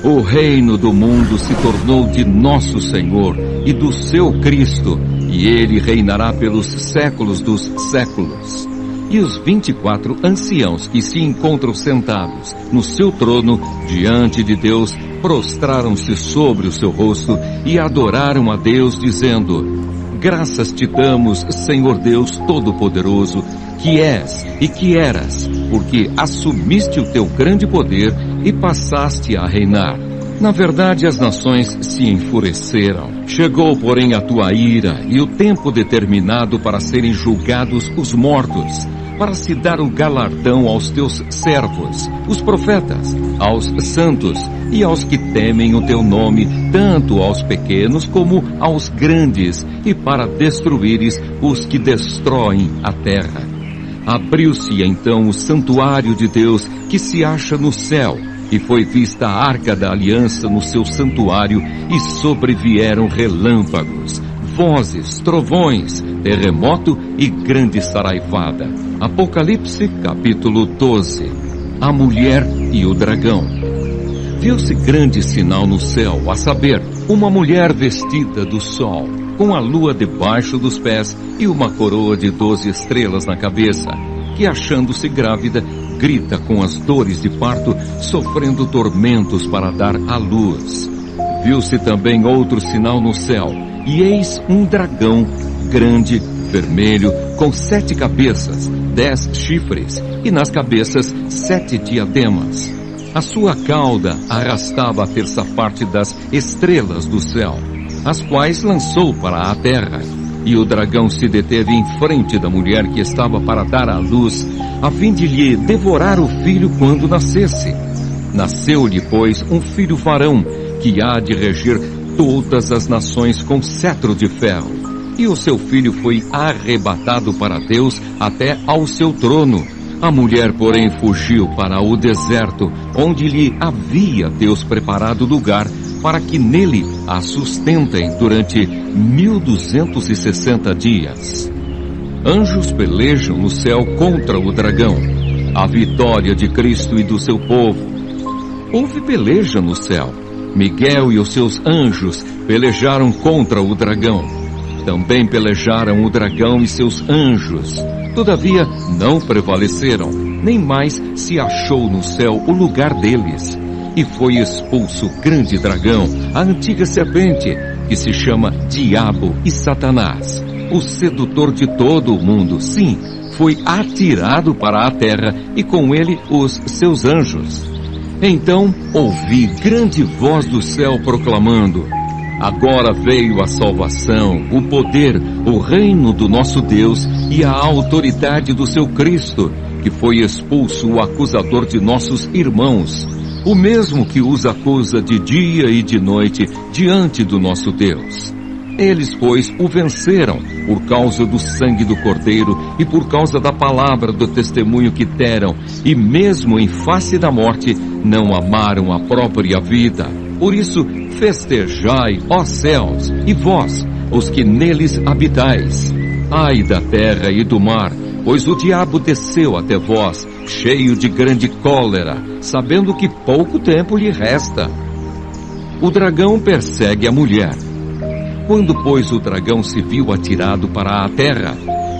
o reino do mundo se tornou de nosso Senhor e do seu Cristo, e ele reinará pelos séculos dos séculos. E os 24 anciãos que se encontram sentados no seu trono diante de Deus prostraram-se sobre o seu rosto e adoraram a Deus, dizendo: graças te damos, Senhor Deus Todo-Poderoso, que és e que eras, porque assumiste o teu grande poder e passaste a reinar. Na verdade, as nações se enfureceram. Chegou, porém, a tua ira e o tempo determinado para serem julgados os mortos, para se dar o galardão aos teus servos, os profetas, aos santos e aos que temem o teu nome, tanto aos pequenos como aos grandes, e para destruíres os que destroem a terra. Abriu-se então o santuário de Deus que se acha no céu, e foi vista a arca da aliança no seu santuário, e sobrevieram relâmpagos, vozes, trovões, terremoto e grande saraivada. Apocalipse capítulo 12. A mulher e o dragão. Viu-se grande sinal no céu, a saber, uma mulher vestida do sol, com a lua debaixo dos pés e uma coroa de 12 estrelas na cabeça, que achando-se grávida, grita com as dores de parto, sofrendo tormentos para dar à luz. Viu-se também outro sinal no céu, e eis um dragão grande, vermelho, com 7 cabeças, 10 chifres, e nas cabeças 7 diademas. A sua cauda arrastava a terça parte das estrelas do céu, as quais lançou para a terra. E o dragão se deteve em frente da mulher que estava para dar à luz, a fim de lhe devorar o filho quando nascesse. Nasceu-lhe, pois, um filho varão, que há de reger todas as nações com cetro de ferro. E o seu filho foi arrebatado para Deus até ao seu trono. A mulher, porém, fugiu para o deserto, onde lhe havia Deus preparado lugar, para que nele a sustentem durante 1260 dias. Anjos pelejam no céu contra o dragão, a vitória de Cristo e do seu povo. Houve peleja no céu. Miguel e os seus anjos pelejaram contra o dragão. Também pelejaram o dragão e seus anjos. Todavia não prevaleceram, nem mais se achou no céu o lugar deles. E foi expulso o grande dragão, a antiga serpente, que se chama Diabo e Satanás, o sedutor de todo o mundo. Sim, foi atirado para a terra e com ele os seus anjos. Então ouvi grande voz do céu proclamando: agora veio a salvação, o poder, o reino do nosso Deus e a autoridade do seu Cristo, que foi expulso o acusador de nossos irmãos, o mesmo que os acusa de dia e de noite diante do nosso Deus. Eles, pois, o venceram por causa do sangue do Cordeiro e por causa da palavra do testemunho que deram, e mesmo em face da morte não amaram a própria vida. Por isso, festejai, ó céus, e vós, os que neles habitais. Ai da terra e do mar, pois o diabo desceu até vós, cheio de grande cólera, sabendo que pouco tempo lhe resta. O dragão persegue a mulher. Quando, pois, o dragão se viu atirado para a terra,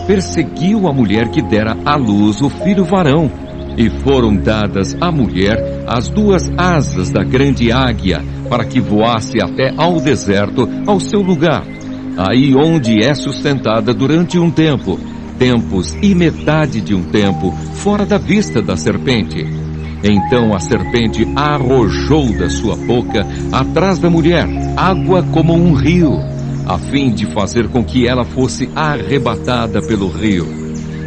perseguiu a mulher que dera à luz o filho varão, e foram dadas à mulher as 2 asas da grande águia, para que voasse até ao deserto, ao seu lugar, aí onde é sustentada durante um tempo, tempos e metade de um tempo, fora da vista da serpente. Então a serpente arrojou da sua boca, atrás da mulher, água como um rio, a fim de fazer com que ela fosse arrebatada pelo rio.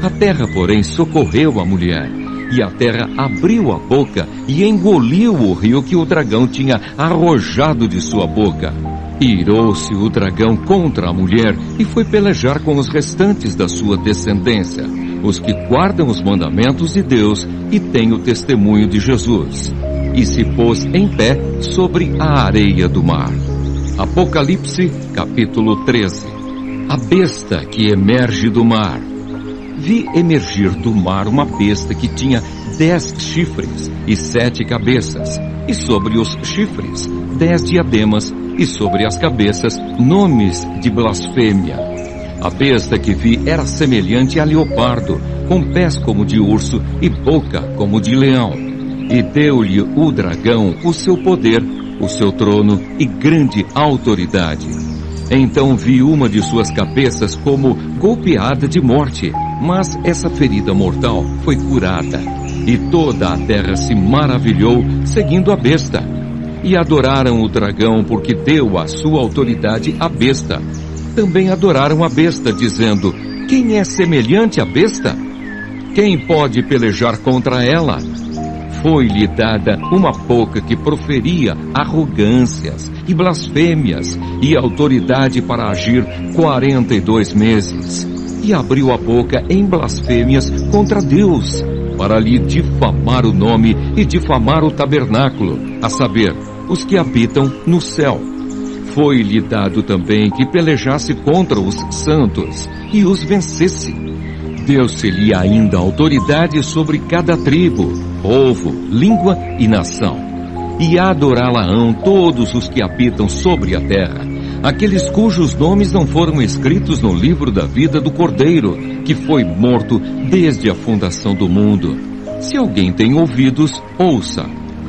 A terra, porém, socorreu a mulher, e a terra abriu a boca e engoliu o rio que o dragão tinha arrojado de sua boca. Irou-se o dragão contra a mulher e foi pelejar com os restantes da sua descendência, os que guardam os mandamentos de Deus e têm o testemunho de Jesus, e se pôs em pé sobre a areia do mar. Apocalipse, capítulo 13. A besta que emerge do mar. Vi emergir do mar uma besta que tinha 10 chifres e 7 cabeças, e sobre os chifres 10 diademas, e sobre as cabeças nomes de blasfêmia. A besta que vi era semelhante a leopardo, com pés como de urso e boca como de leão. E deu-lhe o dragão o seu poder, o seu trono e grande autoridade. Então vi uma de suas cabeças como golpeada de morte, mas essa ferida mortal foi curada. E toda a terra se maravilhou, seguindo a besta. E adoraram o dragão porque deu a sua autoridade à besta. Também adoraram a besta, dizendo: quem é semelhante à besta? Quem pode pelejar contra ela? Foi-lhe dada uma boca que proferia arrogâncias e blasfêmias, e autoridade para agir 42 meses. E abriu a boca em blasfêmias contra Deus, para lhe difamar o nome e difamar o tabernáculo, a saber, os que habitam no céu. Foi-lhe dado também que pelejasse contra os santos e os vencesse. Deu-se-lhe ainda autoridade sobre cada tribo, povo, língua e nação. E adorá-la-ão todos os que habitam sobre a terra, aqueles cujos nomes não foram escritos no livro da vida do Cordeiro, que foi morto desde a fundação do mundo. Se alguém tem ouvidos, ouça.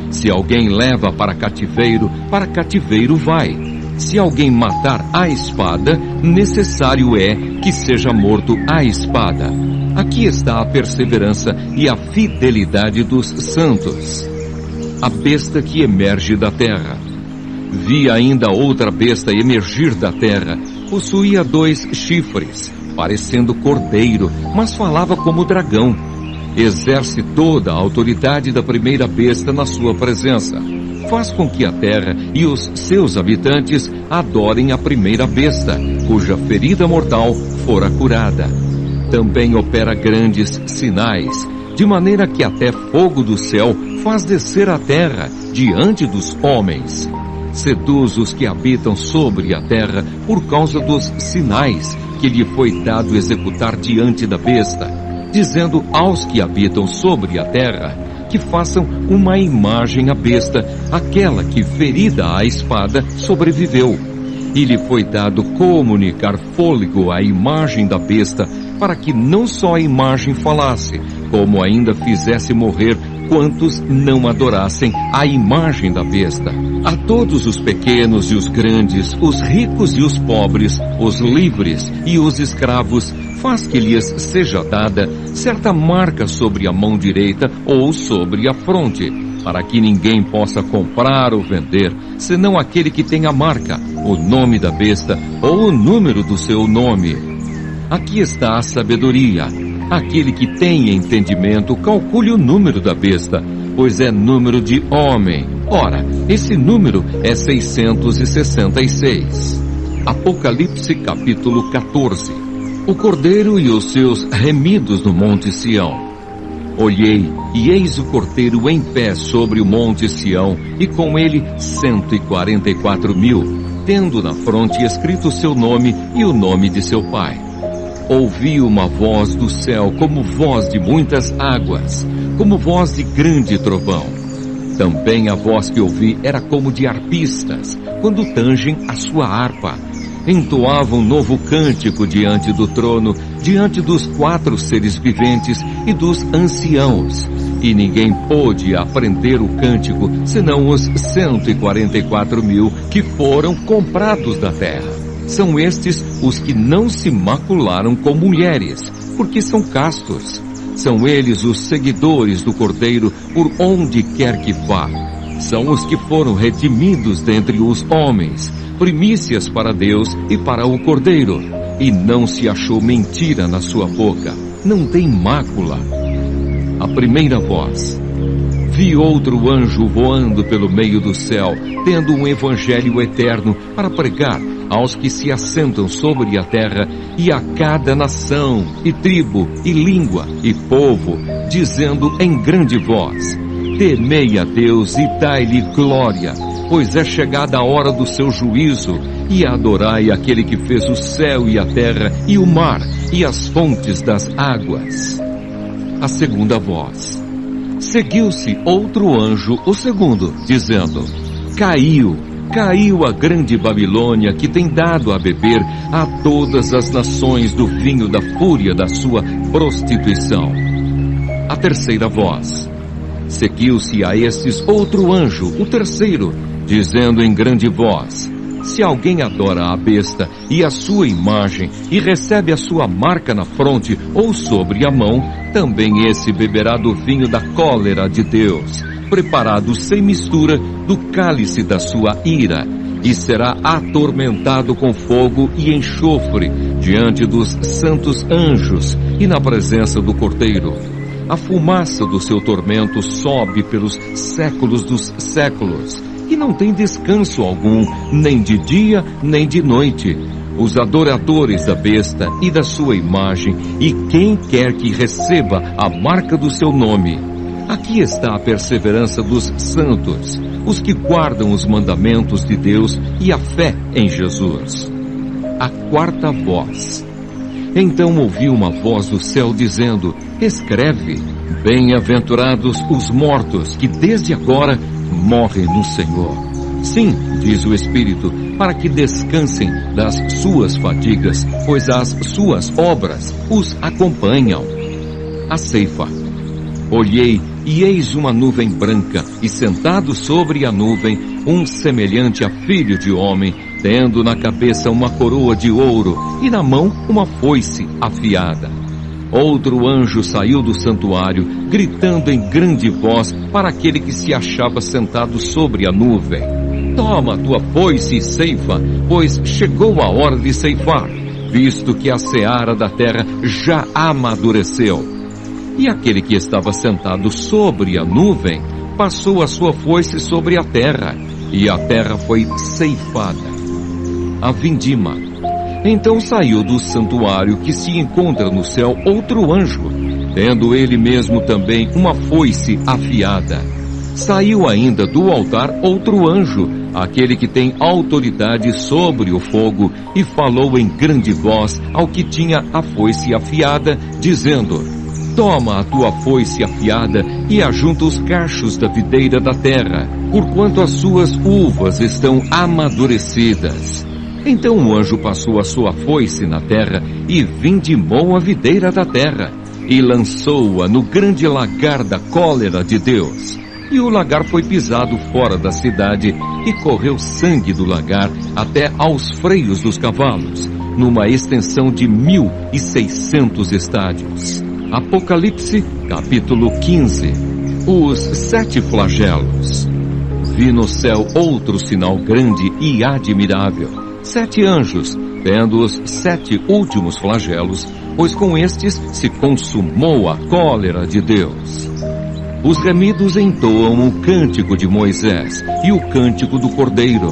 Se alguém leva para cativeiro vai. Se alguém matar à espada, necessário é que seja morto à espada. Aqui está a perseverança e a fidelidade dos santos. A besta que emerge da terra. Vi ainda outra besta emergir da terra. Possuía 2 chifres, parecendo cordeiro, mas falava como dragão. Exerce toda a autoridade da primeira besta na sua presença. Faz com que a terra e os seus habitantes adorem a primeira besta, cuja ferida mortal fora curada. Também opera grandes sinais, de maneira que até fogo do céu faz descer a terra diante dos homens. Seduz os que habitam sobre a terra por causa dos sinais que lhe foi dado executar diante da besta, dizendo aos que habitam sobre a terra que façam uma imagem à besta, aquela que, ferida à espada, sobreviveu. E lhe foi dado comunicar fôlego à imagem da besta, para que não só a imagem falasse, como ainda fizesse morrer quantos não adorassem a imagem da besta. A todos os pequenos e os grandes, os ricos e os pobres, os livres e os escravos, faz que lhes seja dada certa marca sobre a mão direita ou sobre a fronte, para que ninguém possa comprar ou vender, senão aquele que tem a marca, o nome da besta ou o número do seu nome. Aqui está a sabedoria. Aquele que tem entendimento, calcule o número da besta, pois é número de homem. Ora, esse número é 666. Apocalipse capítulo 14. O Cordeiro e os seus remidos no monte Sião. Olhei, e eis o Cordeiro em pé sobre o monte Sião, e com ele 144.000, tendo na fronte escrito o seu nome e o nome de seu pai. Ouvi uma voz do céu como voz de muitas águas, como voz de grande trovão. Também a voz que ouvi era como de arpistas, quando tangem a sua harpa. Entoavam um novo cântico diante do trono, diante dos 4 seres viventes e dos anciãos. E ninguém pôde aprender o cântico, senão os 144.000 que foram comprados da terra. São estes os que não se macularam com mulheres, porque são castos. São eles os seguidores do Cordeiro por onde quer que vá. São os que foram redimidos dentre os homens, primícias para Deus e para o Cordeiro. E não se achou mentira na sua boca, não tem mácula. A primeira voz. Vi outro anjo voando pelo meio do céu, tendo um evangelho eterno para pregar aos que se assentam sobre a terra e a cada nação, e tribo, e língua, e povo, dizendo em grande voz: temei a Deus e dai-lhe glória, pois é chegada a hora do seu juízo, e adorai aquele que fez o céu e a terra, e o mar, e as fontes das águas. A segunda voz. Seguiu-se outro anjo, o segundo, dizendo: caiu a grande Babilônia, que tem dado a beber a todas as nações do vinho da fúria da sua prostituição. A terceira voz. Seguiu-se a estes outro anjo, o terceiro, dizendo em grande voz: se alguém adora a besta e a sua imagem, e recebe a sua marca na fronte ou sobre a mão, também esse beberá do vinho da cólera de Deus, preparado sem mistura do cálice da sua ira, e será atormentado com fogo e enxofre diante dos santos anjos e na presença do Cordeiro. A fumaça do seu tormento sobe pelos séculos dos séculos, e não tem descanso algum, nem de dia, nem de noite. Os adoradores da besta e da sua imagem, e quem quer que receba a marca do seu nome. Aqui está a perseverança dos santos, os que guardam os mandamentos de Deus e a fé em Jesus. A quarta voz. Então ouvi uma voz do céu dizendo: escreve, bem-aventurados os mortos que desde agora morrem no Senhor. Sim, diz o Espírito, para que descansem das suas fadigas, pois as suas obras os acompanham. A ceifa. Olhei, e eis uma nuvem branca, e sentado sobre a nuvem, um semelhante a filho de homem, tendo na cabeça uma coroa de ouro, e na mão uma foice afiada. Outro anjo saiu do santuário, gritando em grande voz para aquele que se achava sentado sobre a nuvem: toma a tua foice e ceifa, pois chegou a hora de ceifar, visto que a seara da terra já amadureceu. E aquele que estava sentado sobre a nuvem passou a sua foice sobre a terra, e a terra foi ceifada. A vindima. Então saiu do santuário que se encontra no céu outro anjo, tendo ele mesmo também uma foice afiada. Saiu ainda do altar outro anjo, aquele que tem autoridade sobre o fogo, e falou em grande voz ao que tinha a foice afiada, dizendo: toma a tua foice afiada e ajunta os cachos da videira da terra, porquanto as suas uvas estão amadurecidas. Então o anjo passou a sua foice na terra e vindimou a videira da terra, e lançou-a no grande lagar da cólera de Deus. E o lagar foi pisado fora da cidade, e correu sangue do lagar até aos freios dos cavalos, numa extensão de 1.600 estádios. Apocalipse, capítulo 15. Os 7 flagelos. Vi no céu outro sinal grande e admirável: 7 anjos, tendo os 7 últimos flagelos, pois com estes se consumou a cólera de Deus. Os remidos entoam o cântico de Moisés e o cântico do Cordeiro.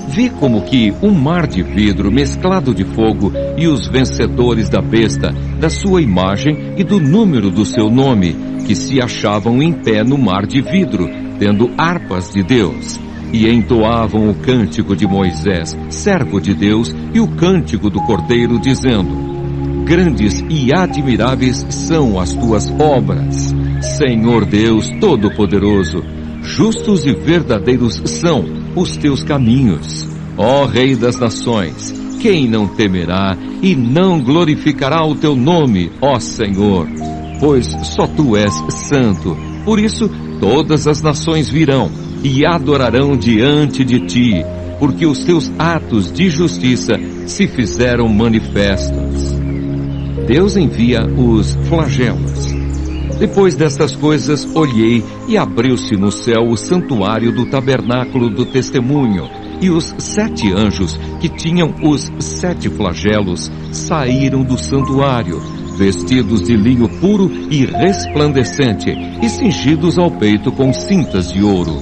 Vi como que um mar de vidro mesclado de fogo, e os vencedores da besta, da sua imagem e do número do seu nome, que se achavam em pé no mar de vidro, tendo harpas de Deus, e entoavam o cântico de Moisés, servo de Deus, e o cântico do Cordeiro, dizendo: grandes e admiráveis são as tuas obras, Senhor Deus Todo-Poderoso. Justos e verdadeiros são os teus caminhos, ó Rei das nações. Quem não temerá e não glorificará o teu nome, ó Senhor? Pois só tu és santo. Por isso todas as nações virão e adorarão diante de ti, porque os teus atos de justiça se fizeram manifestos. Deus envia os flagelos. Depois destas coisas, olhei, e abriu-se no céu o santuário do tabernáculo do testemunho, e os 7 anjos que tinham os 7 flagelos saíram do santuário, vestidos de linho puro e resplandecente, e cingidos ao peito com cintas de ouro.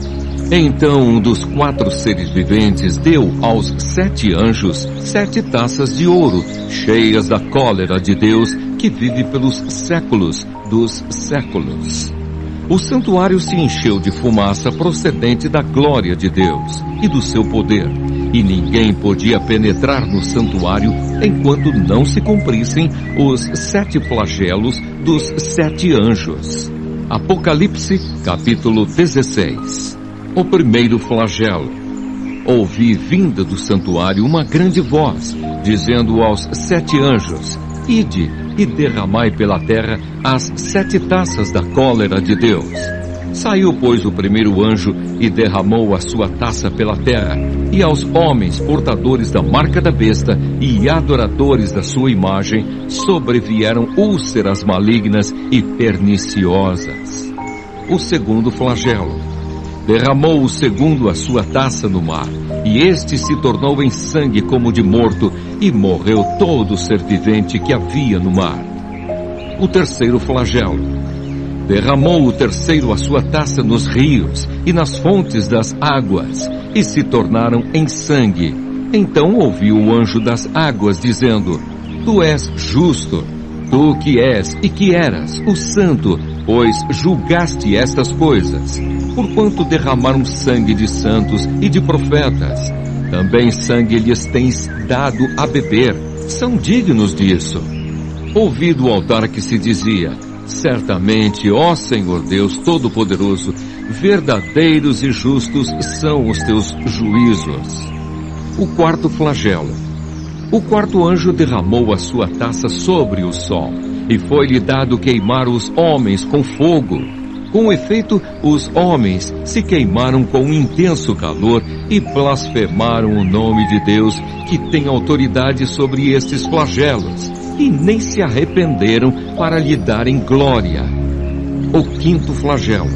Então um dos 4 seres viventes deu aos 7 anjos 7 taças de ouro, cheias da cólera de Deus, que vive pelos séculos dos séculos. O santuário se encheu de fumaça procedente da glória de Deus e do seu poder, e ninguém podia penetrar no santuário enquanto não se cumprissem os 7 flagelos dos 7 anjos. Apocalipse, capítulo 16. O primeiro flagelo. Ouvi vinda do santuário uma grande voz, dizendo aos 7 anjos: Ide e derramai pela terra as 7 taças da cólera de Deus. Saiu, pois, o primeiro anjo e derramou a sua taça pela terra, e aos homens portadores da marca da besta e adoradores da sua imagem sobrevieram úlceras malignas e perniciosas. O segundo flagelo. Derramou o segundo a sua taça no mar, e este se tornou em sangue como de morto, e morreu todo ser vivente que havia no mar. O terceiro flagelo. Derramou o terceiro a sua taça nos rios e nas fontes das águas, e se tornaram em sangue. Então ouviu o anjo das águas dizendo: Tu és justo, tu que és e que eras o santo, pois julgaste estas coisas. Porquanto derramaram sangue de santos e de profetas, também sangue lhes tens dado a beber, são dignos disso. Ouvi do altar que se dizia: Certamente, ó Senhor Deus Todo-Poderoso, verdadeiros e justos são os teus juízos. O quarto flagelo. O quarto anjo derramou a sua taça sobre o sol, e foi-lhe dado queimar os homens com fogo. Com efeito, os homens se queimaram com intenso calor e blasfemaram o nome de Deus, que tem autoridade sobre estes flagelos, e nem se arrependeram para lhe darem glória. O quinto flagelo.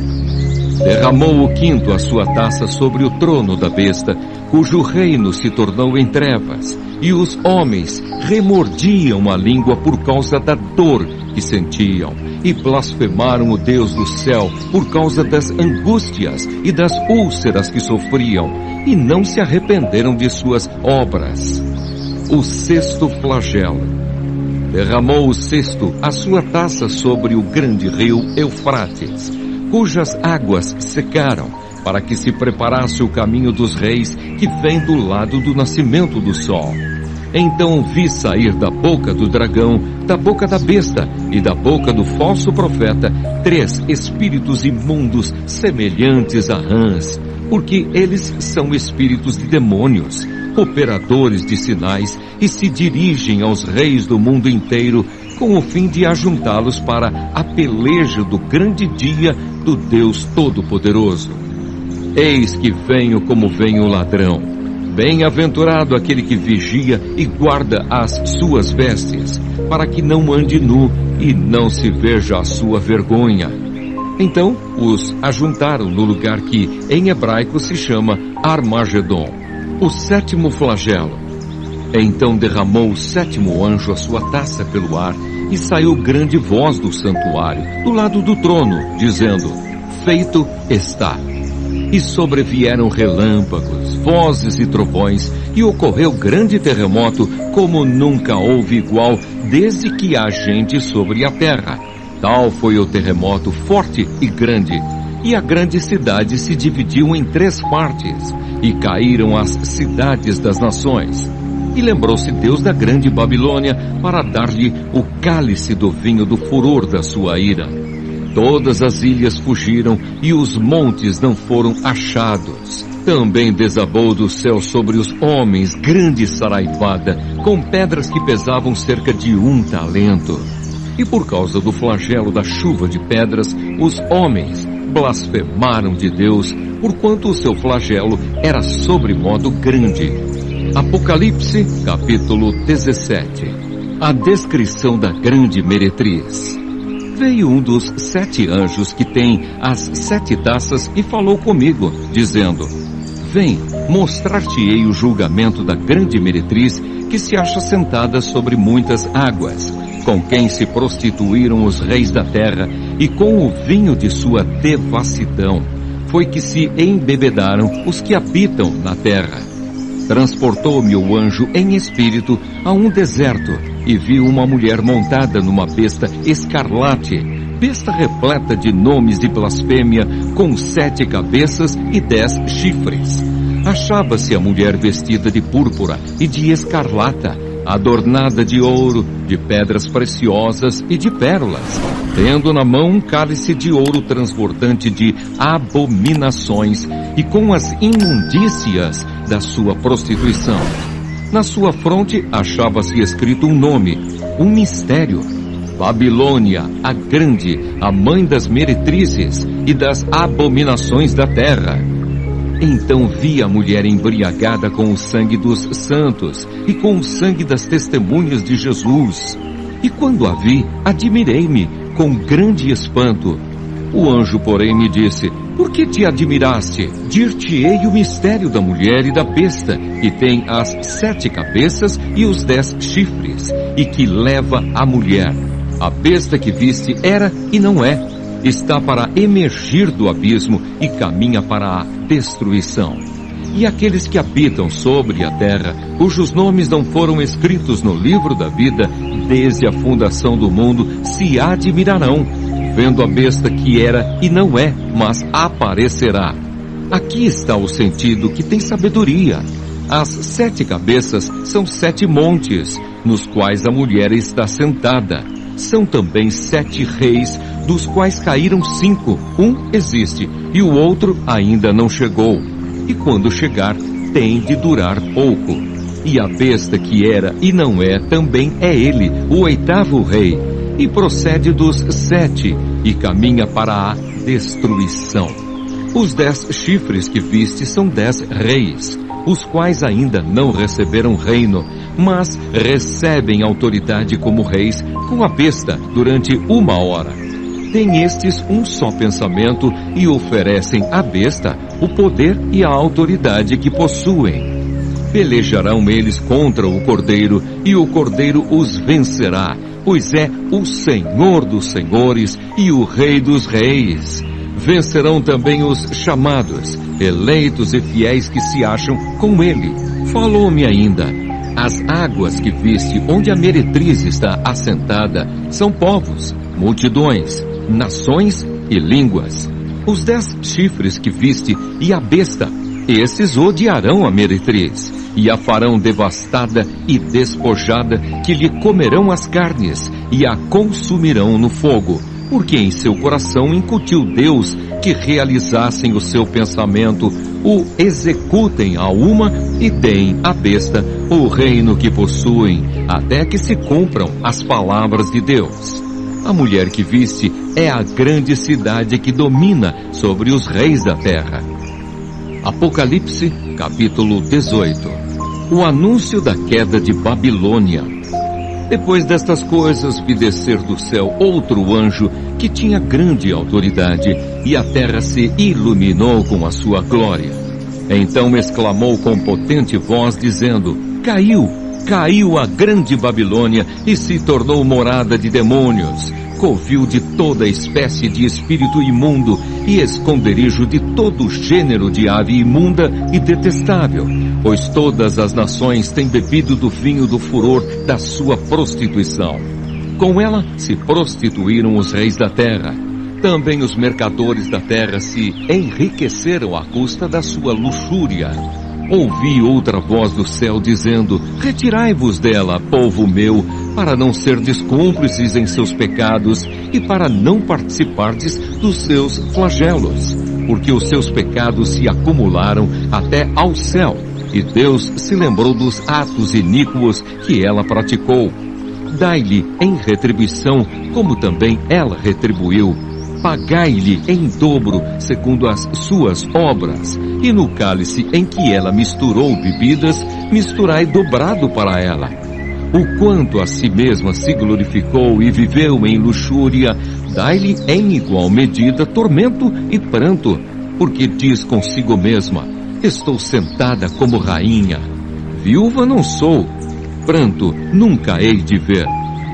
Derramou o quinto a sua taça sobre o trono da besta, cujo reino se tornou em trevas, e os homens remordiam a língua por causa da dor que sentiam, e blasfemaram o Deus do céu por causa das angústias e das úlceras que sofriam, e não se arrependeram de suas obras. O sexto flagelo. Derramou o sexto a sua taça sobre o grande rio Eufrates, cujas águas secaram, para que se preparasse o caminho dos reis que vem do lado do nascimento do sol. Então vi sair da boca do dragão, da boca da besta e da boca do falso profeta 3 espíritos imundos semelhantes a rãs, porque eles são espíritos de demônios, operadores de sinais, e se dirigem aos reis do mundo inteiro com o fim de ajuntá-los para a peleja do grande dia do Deus Todo-Poderoso. Eis que venho como vem o ladrão. Bem-aventurado aquele que vigia e guarda as suas vestes, para que não ande nu e não se veja a sua vergonha. Então os ajuntaram no lugar que em hebraico se chama Armagedon. O sétimo flagelo. Então derramou o sétimo anjo a sua taça pelo ar, e saiu grande voz do santuário, do lado do trono, dizendo: Feito está. E sobrevieram relâmpagos, vozes e trovões, e ocorreu grande terremoto, como nunca houve igual, desde que há gente sobre a terra. Tal foi o terremoto forte e grande, e a grande cidade se dividiu em 3 partes, e caíram as cidades das nações. E lembrou-se Deus da grande Babilônia, para dar-lhe o cálice do vinho do furor da sua ira. Todas as ilhas fugiram, e os montes não foram achados. Também desabou do céu sobre os homens grande saraivada, com pedras que pesavam cerca de 1 talento. E por causa do flagelo da chuva de pedras, os homens blasfemaram de Deus, porquanto o seu flagelo era sobremodo grande. Apocalipse, capítulo 17. A descrição da grande meretriz. Veio um dos 7 anjos que tem as 7 taças e falou comigo, dizendo: Vem, mostrar-te-ei o julgamento da grande meretriz, que se acha sentada sobre muitas águas, com quem se prostituíram os reis da terra, e com o vinho de sua devassidão, foi que se embebedaram os que habitam na terra. Transportou-me o anjo em espírito a um deserto, e vi uma mulher montada numa besta escarlate, besta repleta de nomes de blasfêmia, com 7 cabeças e 10 chifres. Achava-se a mulher vestida de púrpura e de escarlata, adornada de ouro, de pedras preciosas e de pérolas, tendo na mão um cálice de ouro transbordante de abominações e com as imundícias da sua prostituição. Na sua fronte achava-se escrito um nome, um mistério: Babilônia, a grande, a mãe das meretrizes e das abominações da terra. Então vi a mulher embriagada com o sangue dos santos e com o sangue das testemunhas de Jesus. E quando a vi, admirei-me com grande espanto. O anjo, porém, me disse: por que te admiraste? Dir-te-ei o mistério da mulher e da besta, que tem as 7 cabeças e os 10 chifres, e que leva a mulher. A besta que viste era e não é. Está para emergir do abismo e caminha para a destruição. E aqueles que habitam sobre a terra, cujos nomes não foram escritos no livro da vida, desde a fundação do mundo, se admirarão, vendo a besta que era e não é, mas aparecerá. Aqui está o sentido que tem sabedoria. As 7 cabeças são 7 montes, nos quais a mulher está sentada. São também 7 reis, dos quais caíram 5. Um existe, e o outro ainda não chegou. E quando chegar, tem de durar pouco. E a besta que era e não é, também é ele, o 8º rei, e procede dos 7, e caminha para a destruição. Os 10 chifres que viste são 10 reis, os quais ainda não receberam reino, mas recebem autoridade como reis com a besta durante 1 hora. Têm estes um só pensamento e oferecem à besta o poder e a autoridade que possuem. Pelejarão eles contra o Cordeiro, e o Cordeiro os vencerá, pois é o Senhor dos senhores e o Rei dos reis. Vencerão também os chamados, eleitos e fiéis que se acham com ele. Falou-me ainda: as águas que viste onde a meretriz está assentada são povos, multidões, nações e línguas. Os 10 chifres que viste e a besta, esses odiarão a meretriz, e a farão devastada e despojada, que lhe comerão as carnes, e a consumirão no fogo, porque em seu coração incutiu Deus que realizassem o seu pensamento, o executem a uma e deem à besta o reino que possuem, até que se cumpram as palavras de Deus. A mulher que viste é a grande cidade que domina sobre os reis da terra. Apocalipse, capítulo 18. O anúncio da queda de Babilônia. Depois destas coisas, vi descer do céu outro anjo que tinha grande autoridade, e a terra se iluminou com a sua glória. Então exclamou com potente voz, dizendo: Caiu a grande Babilônia e se tornou morada de demônios, covil de toda espécie de espírito imundo e esconderijo de todo gênero de ave imunda e detestável, pois todas as nações têm bebido do vinho do furor da sua prostituição. Com ela se prostituíram os reis da terra. Também os mercadores da terra se enriqueceram à custa da sua luxúria. Ouvi outra voz do céu dizendo: retirai-vos dela, povo meu, para não serdes cúmplices em seus pecados e para não participardes dos seus flagelos, porque os seus pecados se acumularam até ao céu, e Deus se lembrou dos atos iníquos que ela praticou. Dai-lhe em retribuição, como também ela retribuiu. Pagai-lhe em dobro, segundo as suas obras, e no cálice em que ela misturou bebidas, misturai dobrado para ela. O quanto a si mesma se glorificou e viveu em luxúria, dai-lhe em igual medida tormento e pranto, porque diz consigo mesma: estou sentada como rainha. Viúva não sou, pranto nunca hei de ver.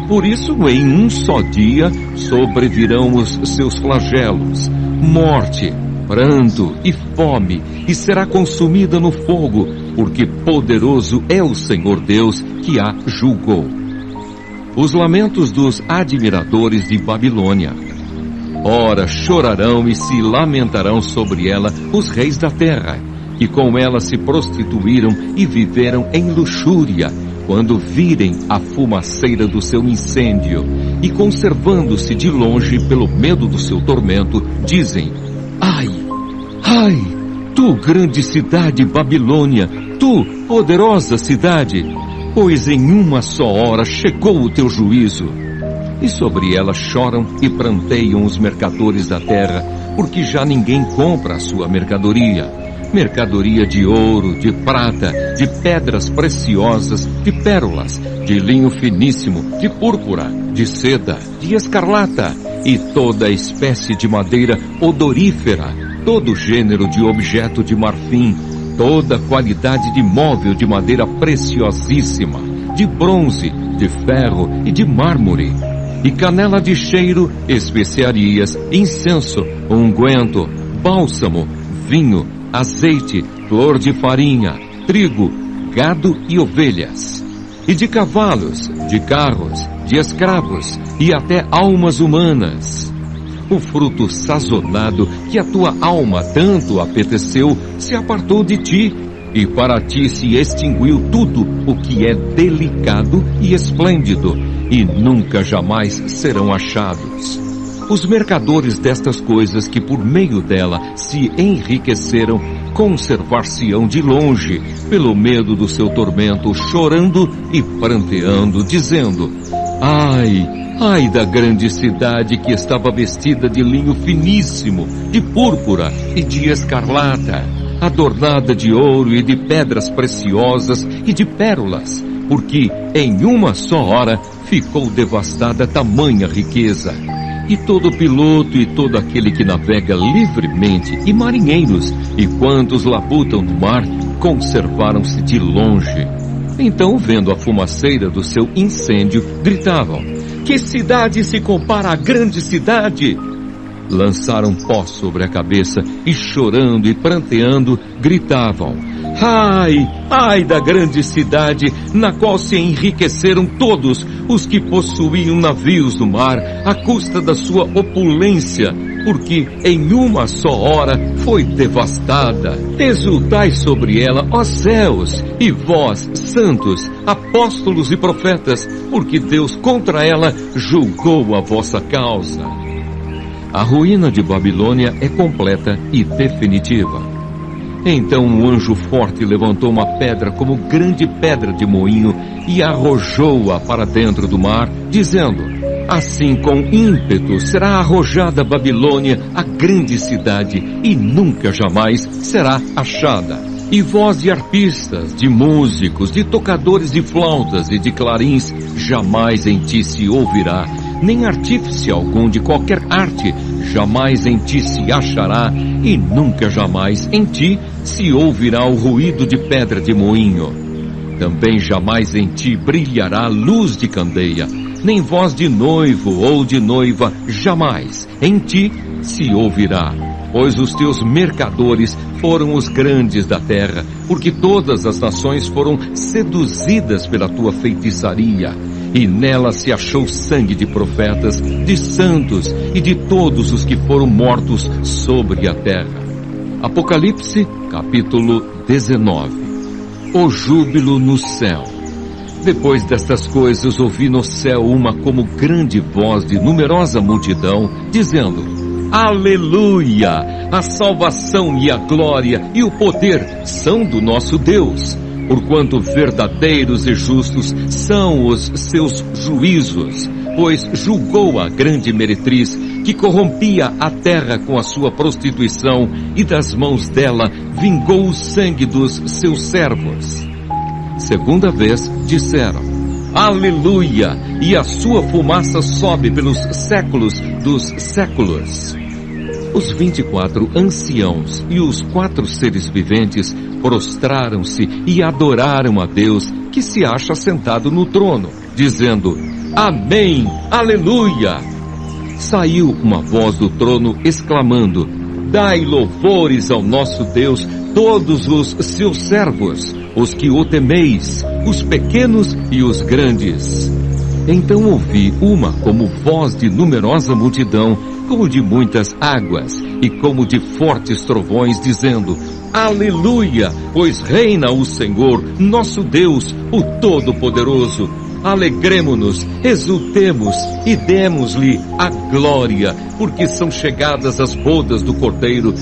Por isso, em um só dia, sobrevirão os seus flagelos, morte, pranto e fome, e será consumida no fogo, porque poderoso é o Senhor Deus que a julgou. Os lamentos dos admiradores de Babilônia. Ora, chorarão e se lamentarão sobre ela os reis da terra, que com ela se prostituíram e viveram em luxúria, quando virem a fumaceira do seu incêndio, e conservando-se de longe pelo medo do seu tormento, dizem: ai, ai, tu grande cidade Babilônia, tu poderosa cidade, pois em uma só hora chegou o teu juízo. E sobre ela choram e pranteiam os mercadores da terra, porque já ninguém compra a sua mercadoria. Mercadoria de ouro, de prata, de pedras preciosas, de pérolas, de linho finíssimo, de púrpura, de seda, de escarlata, e toda espécie de madeira odorífera, todo gênero de objeto de marfim, toda qualidade de móvel de madeira preciosíssima, de bronze, de ferro e de mármore, e canela de cheiro, especiarias, incenso, unguento, bálsamo, vinho, azeite, flor de farinha, trigo, gado e ovelhas, e de cavalos, de carros, de escravos e até almas humanas. O fruto sazonado que a tua alma tanto apeteceu se apartou de ti, e para ti se extinguiu tudo o que é delicado e esplêndido, e nunca jamais serão achados. Os mercadores destas coisas que por meio dela se enriqueceram, conservar-se-ão de longe, pelo medo do seu tormento, chorando e pranteando, dizendo: ai, ai da grande cidade que estava vestida de linho finíssimo, de púrpura e de escarlata, adornada de ouro e de pedras preciosas e de pérolas, porque em uma só hora ficou devastada tamanha riqueza. E todo piloto e todo aquele que navega livremente, e marinheiros, e quantos labutam no mar, conservaram-se de longe. Então, vendo a fumaceira do seu incêndio, gritavam: que cidade se compara à grande cidade? Lançaram pó sobre a cabeça e, chorando e pranteando, gritavam: ai, ai da grande cidade, na qual se enriqueceram todos os que possuíam navios no mar, à custa da sua opulência, porque em uma só hora foi devastada. Exultai sobre ela, ó céus, e vós, santos, apóstolos e profetas, porque Deus contra ela julgou a vossa causa. A ruína de Babilônia é completa e definitiva. Então um anjo forte levantou uma pedra como grande pedra de moinho e arrojou-a para dentro do mar, dizendo: assim com ímpeto será arrojada a Babilônia, a grande cidade, e nunca jamais será achada. E voz de arpistas, de músicos, de tocadores de flautas e de clarins, jamais em ti se ouvirá, nem artífice algum de qualquer arte, jamais em ti se achará, e nunca jamais em ti se ouvirá o ruído de pedra de moinho. Também jamais em ti brilhará luz de candeia, nem voz de noivo ou de noiva, jamais em ti se ouvirá. Pois os teus mercadores foram os grandes da terra, porque todas as nações foram seduzidas pela tua feitiçaria, e nela se achou sangue de profetas, de santos e de todos os que foram mortos sobre a terra. Apocalipse, capítulo 19. O júbilo no céu. Depois destas coisas ouvi no céu uma como grande voz de numerosa multidão, dizendo: aleluia! A salvação e a glória e o poder são do nosso Deus, porquanto verdadeiros e justos são os seus juízos, pois julgou a grande meretriz que corrompia a terra com a sua prostituição, e das mãos dela vingou o sangue dos seus servos. Segunda vez disseram: aleluia! E a sua fumaça sobe pelos séculos dos séculos. Os 24 anciãos e os 4 seres viventes prostraram-se e adoraram a Deus, que se acha sentado no trono, dizendo: Amém! Aleluia! Saiu uma voz do trono exclamando: Dai louvores ao nosso Deus, todos os seus servos, os que o temeis, os pequenos e os grandes. Então ouvi uma como voz de numerosa multidão, como de muitas águas, e como de fortes trovões, dizendo: Aleluia! Pois reina o Senhor, nosso Deus, o Todo-Poderoso. Alegremo-nos, exultemos e demos-lhe a glória, porque são chegadas as bodas do Cordeiro,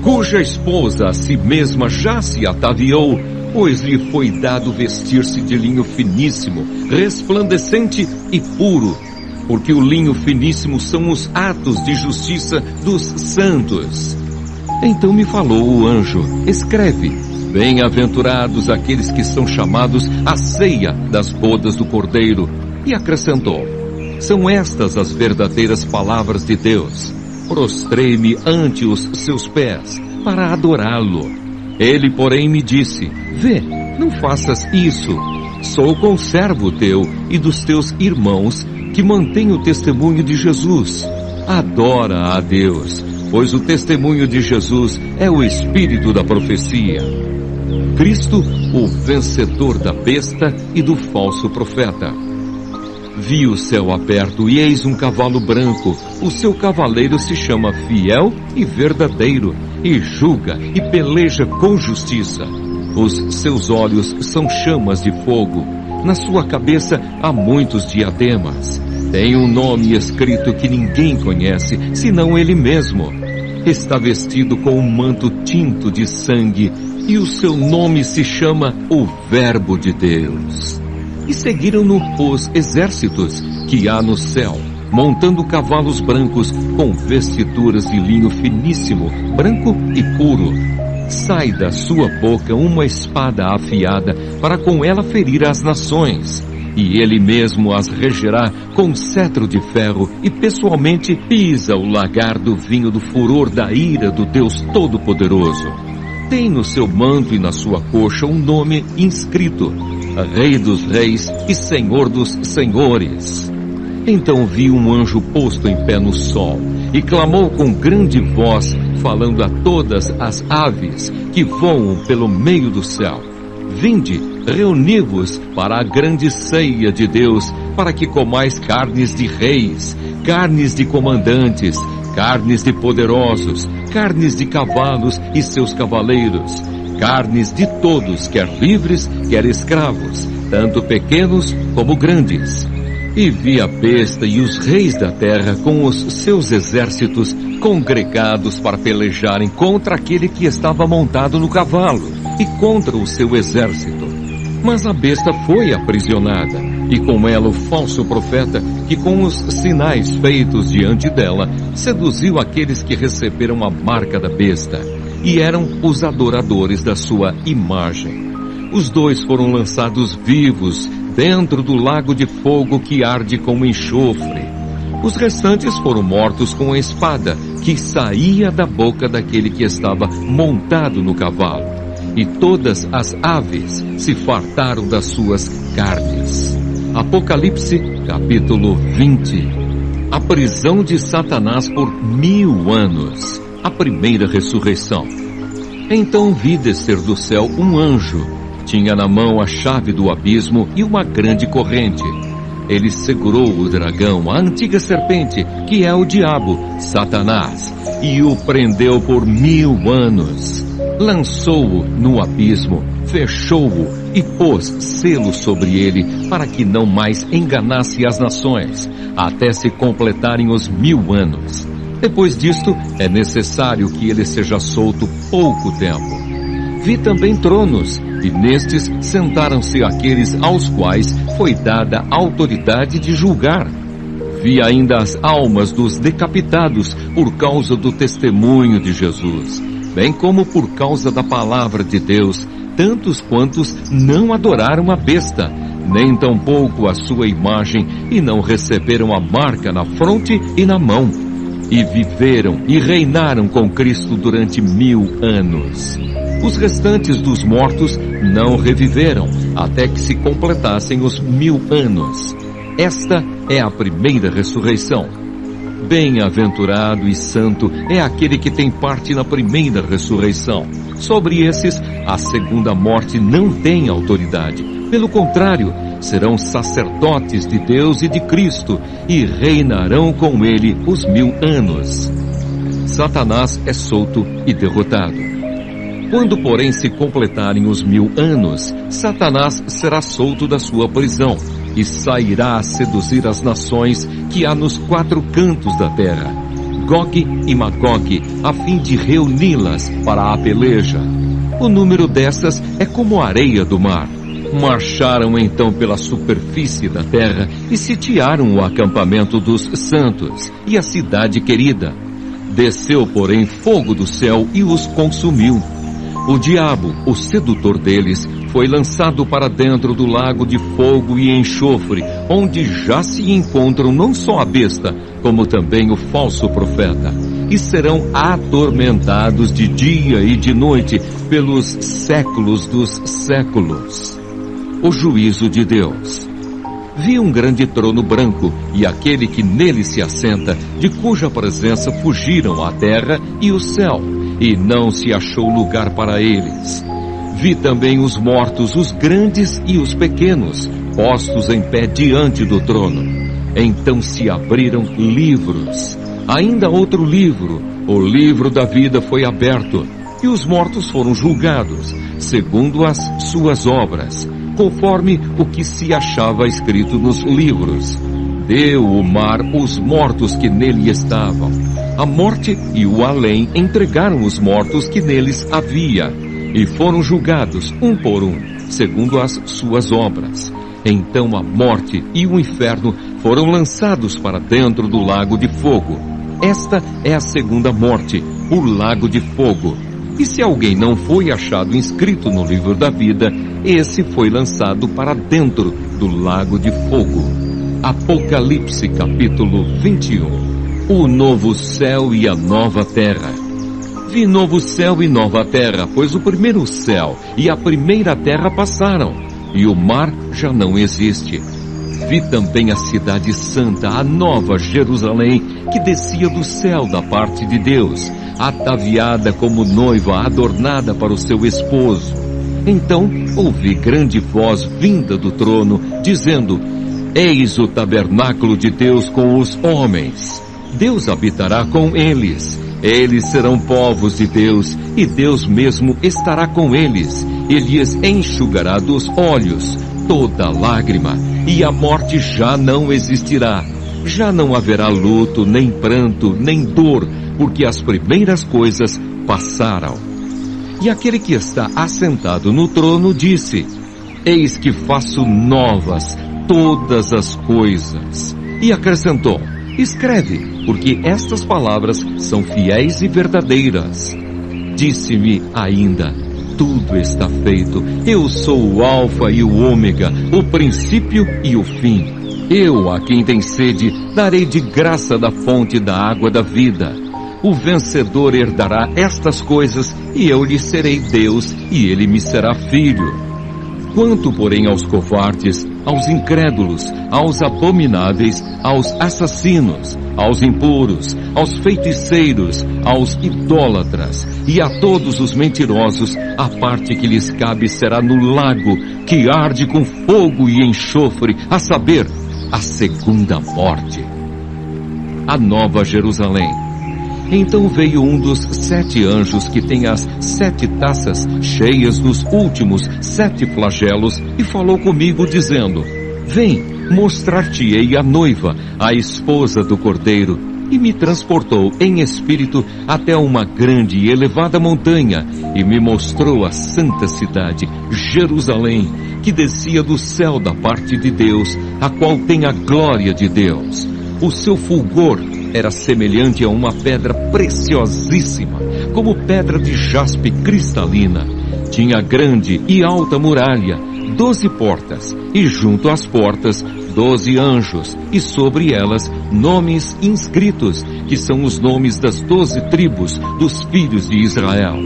cuja esposa a si mesma já se ataviou, pois lhe foi dado vestir-se de linho finíssimo, resplandecente e puro, porque o linho finíssimo são os atos de justiça dos santos. Então me falou o anjo: escreve: bem-aventurados aqueles que são chamados à ceia das bodas do Cordeiro. E acrescentou: são estas as verdadeiras palavras de Deus. Prostrei-me ante os seus pés para adorá-lo. Ele, porém, me disse: vê, não faças isso. Sou conservo teu e dos teus irmãos que mantêm o testemunho de Jesus. Adora a Deus, pois o testemunho de Jesus é o espírito da profecia. Cristo, o vencedor da besta e do falso profeta. Vi o céu aberto e eis um cavalo branco. O seu cavaleiro se chama Fiel e Verdadeiro, e julga e peleja com justiça. Os seus olhos são chamas de fogo. Na sua cabeça há muitos diademas. Tem um nome escrito que ninguém conhece, senão ele mesmo. Está vestido com um manto tinto de sangue, e o seu nome se chama o Verbo de Deus. E seguiram-no os exércitos que há no céu, montando cavalos brancos com vestiduras de linho finíssimo, branco e puro. Sai da sua boca uma espada afiada, para com ela ferir as nações. E ele mesmo as regerá com cetro de ferro, e pessoalmente pisa o lagar do vinho do furor da ira do Deus Todo-Poderoso. Tem no seu manto e na sua coxa um nome inscrito: Rei dos Reis e Senhor dos Senhores. Então vi um anjo posto em pé no sol, e clamou com grande voz, falando a todas as aves que voam pelo meio do céu: vinde, reuni-vos para a grande ceia de Deus, para que comais carnes de reis, carnes de comandantes, carnes de poderosos, carnes de cavalos e seus cavaleiros, carnes de todos, quer livres, quer escravos, tanto pequenos como grandes. E vi a besta e os reis da terra com os seus exércitos congregados para pelejarem contra aquele que estava montado no cavalo e contra o seu exército. Mas a besta foi aprisionada, e com ela o falso profeta, que com os sinais feitos diante dela, seduziu aqueles que receberam a marca da besta, e eram os adoradores da sua imagem. Os dois foram lançados vivos dentro do lago de fogo que arde como enxofre. Os restantes foram mortos com a espada que saía da boca daquele que estava montado no cavalo. E todas as aves se fartaram das suas carnes. Apocalipse, capítulo 20. A prisão de Satanás por 1000 anos. A primeira ressurreição. Então vi descer do céu um anjo. Tinha na mão a chave do abismo e uma grande corrente. Ele segurou o dragão, a antiga serpente, que é o diabo, Satanás, e o prendeu por 1000 anos. Lançou-o no abismo, fechou-o e pôs selo sobre ele, para que não mais enganasse as nações, até se completarem os 1000 anos. Depois disto, é necessário que ele seja solto pouco tempo. Vi também tronos, e nestes sentaram-se aqueles aos quais foi dada a autoridade de julgar. Vi ainda as almas dos decapitados por causa do testemunho de Jesus, bem como por causa da palavra de Deus, tantos quantos não adoraram a besta, nem tampouco a sua imagem, e não receberam a marca na fronte e na mão. E viveram e reinaram com Cristo durante 1000 anos. Os restantes dos mortos não reviveram, até que se completassem os 1000 anos. Esta é a primeira ressurreição. Bem-aventurado e santo é aquele que tem parte na primeira ressurreição. Sobre esses, a segunda morte não tem autoridade. Pelo contrário, serão sacerdotes de Deus e de Cristo e reinarão com ele os 1000 anos. Satanás é solto e derrotado. Quando, porém, se completarem os 1000 anos, Satanás será solto da sua prisão e sairá a seduzir as nações que há nos 4 cantos da terra, Gog e Magog, a fim de reuni-las para a peleja. O número destas é como a areia do mar. Marcharam então pela superfície da terra e sitiaram o acampamento dos santos e a cidade querida. Desceu, porém, fogo do céu e os consumiu. O diabo, o sedutor deles, foi lançado para dentro do lago de fogo e enxofre, onde já se encontram não só a besta, como também o falso profeta, e serão atormentados de dia e de noite pelos séculos dos séculos. O juízo de Deus. Vi um grande trono branco e aquele que nele se assenta, de cuja presença fugiram a terra e o céu, e não se achou lugar para eles. Vi também os mortos, os grandes e os pequenos, postos em pé diante do trono. Então se abriram livros. Ainda outro livro, o livro da vida, foi aberto, e os mortos foram julgados, segundo as suas obras, conforme o que se achava escrito nos livros. Deu o mar os mortos que nele estavam. A morte e o além entregaram os mortos que neles havia, e foram julgados um por um, segundo as suas obras. Então a morte e o inferno foram lançados para dentro do lago de fogo. Esta é a segunda morte, o lago de fogo. E se alguém não foi achado inscrito no livro da vida, esse foi lançado para dentro do lago de fogo. Apocalipse capítulo 21. O novo céu e a nova terra. Vi novo céu e nova terra, pois o primeiro céu e a primeira terra passaram, e o mar já não existe. Vi também a cidade santa, a nova Jerusalém, que descia do céu da parte de Deus, ataviada como noiva adornada para o seu esposo. Então ouvi grande voz vinda do trono, dizendo: Eis o tabernáculo de Deus com os homens. Deus habitará com eles. Eles serão povos de Deus, e Deus mesmo estará com eles. Ele lhes enxugará dos olhos toda lágrima, e a morte já não existirá. Já não haverá luto, nem pranto, nem dor, porque as primeiras coisas passaram. E aquele que está assentado no trono disse: Eis que faço novas todas as coisas. E acrescentou: Escreve, porque estas palavras são fiéis e verdadeiras. Disse-me ainda: Tudo está feito. Eu sou o Alfa e o Ômega, o princípio e o fim. Eu, a quem tem sede, darei de graça da fonte da água da vida. O vencedor herdará estas coisas, e eu lhe serei Deus, e ele me será filho. Quanto, porém, aos covardes, aos incrédulos, aos abomináveis, aos assassinos, aos impuros, aos feiticeiros, aos idólatras e a todos os mentirosos, a parte que lhes cabe será no lago, que arde com fogo e enxofre, a saber, a segunda morte. A nova Jerusalém. Então veio um dos 7 anjos que tem as 7 taças cheias dos últimos 7 flagelos e falou comigo dizendo: Vem, mostrar-te-ei a noiva, a esposa do Cordeiro. E me transportou em espírito até uma grande e elevada montanha e me mostrou a santa cidade, Jerusalém, que descia do céu da parte de Deus, a qual tem a glória de Deus. O seu fulgor era semelhante a uma pedra preciosíssima, como pedra de jaspe cristalina. Tinha grande e alta muralha, 12 portas, e junto às portas 12 anjos, e sobre elas nomes inscritos, que são os nomes das 12 tribos dos filhos de Israel.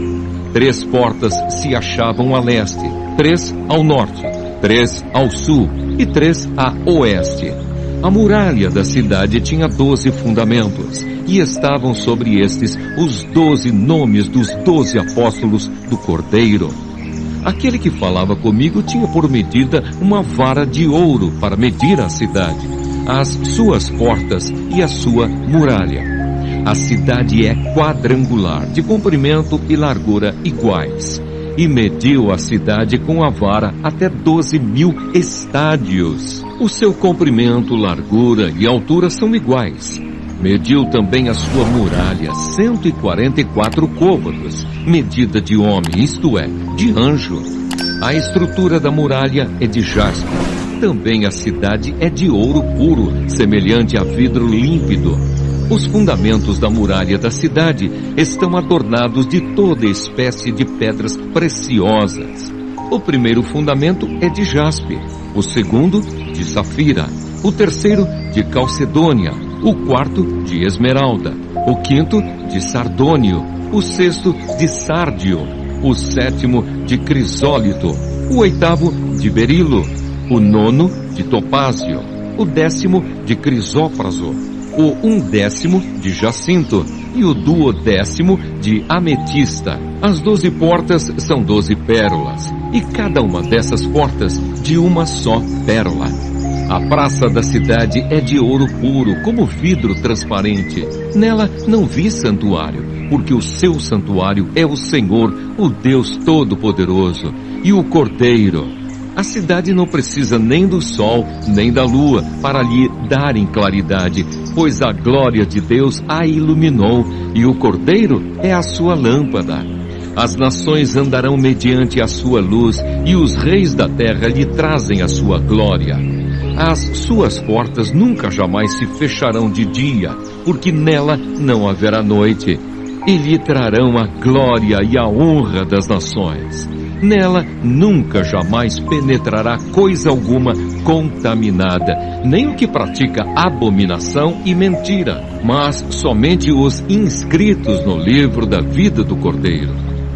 3 portas se achavam a leste, 3 ao norte, 3 ao sul e 3 a oeste. A muralha da cidade tinha 12 fundamentos, e estavam sobre estes os 12 nomes dos 12 apóstolos do Cordeiro. Aquele que falava comigo tinha por medida uma vara de ouro para medir a cidade, as suas portas e a sua muralha. A cidade é quadrangular, de comprimento e largura iguais, e mediu a cidade com a vara até 12.000 estádios. O seu comprimento, largura e altura são iguais. Mediu também a sua muralha, 144 côvados, medida de homem, isto é, de anjo. A estrutura da muralha é de jaspe. Também a cidade é de ouro puro, semelhante a vidro límpido. Os fundamentos da muralha da cidade estão adornados de toda espécie de pedras preciosas. O primeiro fundamento é de jaspe, o segundo de safira, o terceiro de calcedônia, o quarto de esmeralda, o quinto de sardônio, o sexto de sárdio, o sétimo de crisólito, o oitavo de berilo, o nono de topázio, o 10º de crisópraso, o 11º de jacinto e o 12º de ametista. As 12 portas são 12 pérolas, e cada uma dessas portas de uma só pérola. A praça da cidade é de ouro puro, como vidro transparente. Nela não vi santuário, porque o seu santuário é o Senhor, o Deus Todo-Poderoso, e o Cordeiro. A cidade não precisa nem do sol, nem da lua, para lhe darem claridade, pois a glória de Deus a iluminou, e o Cordeiro é a sua lâmpada. As nações andarão mediante a sua luz, e os reis da terra lhe trazem a sua glória. As suas portas nunca jamais se fecharão de dia, porque nela não haverá noite, e lhe trarão a glória e a honra das nações. Nela nunca jamais penetrará coisa alguma contaminada, nem o que pratica abominação e mentira, mas somente os inscritos no livro da vida do Cordeiro.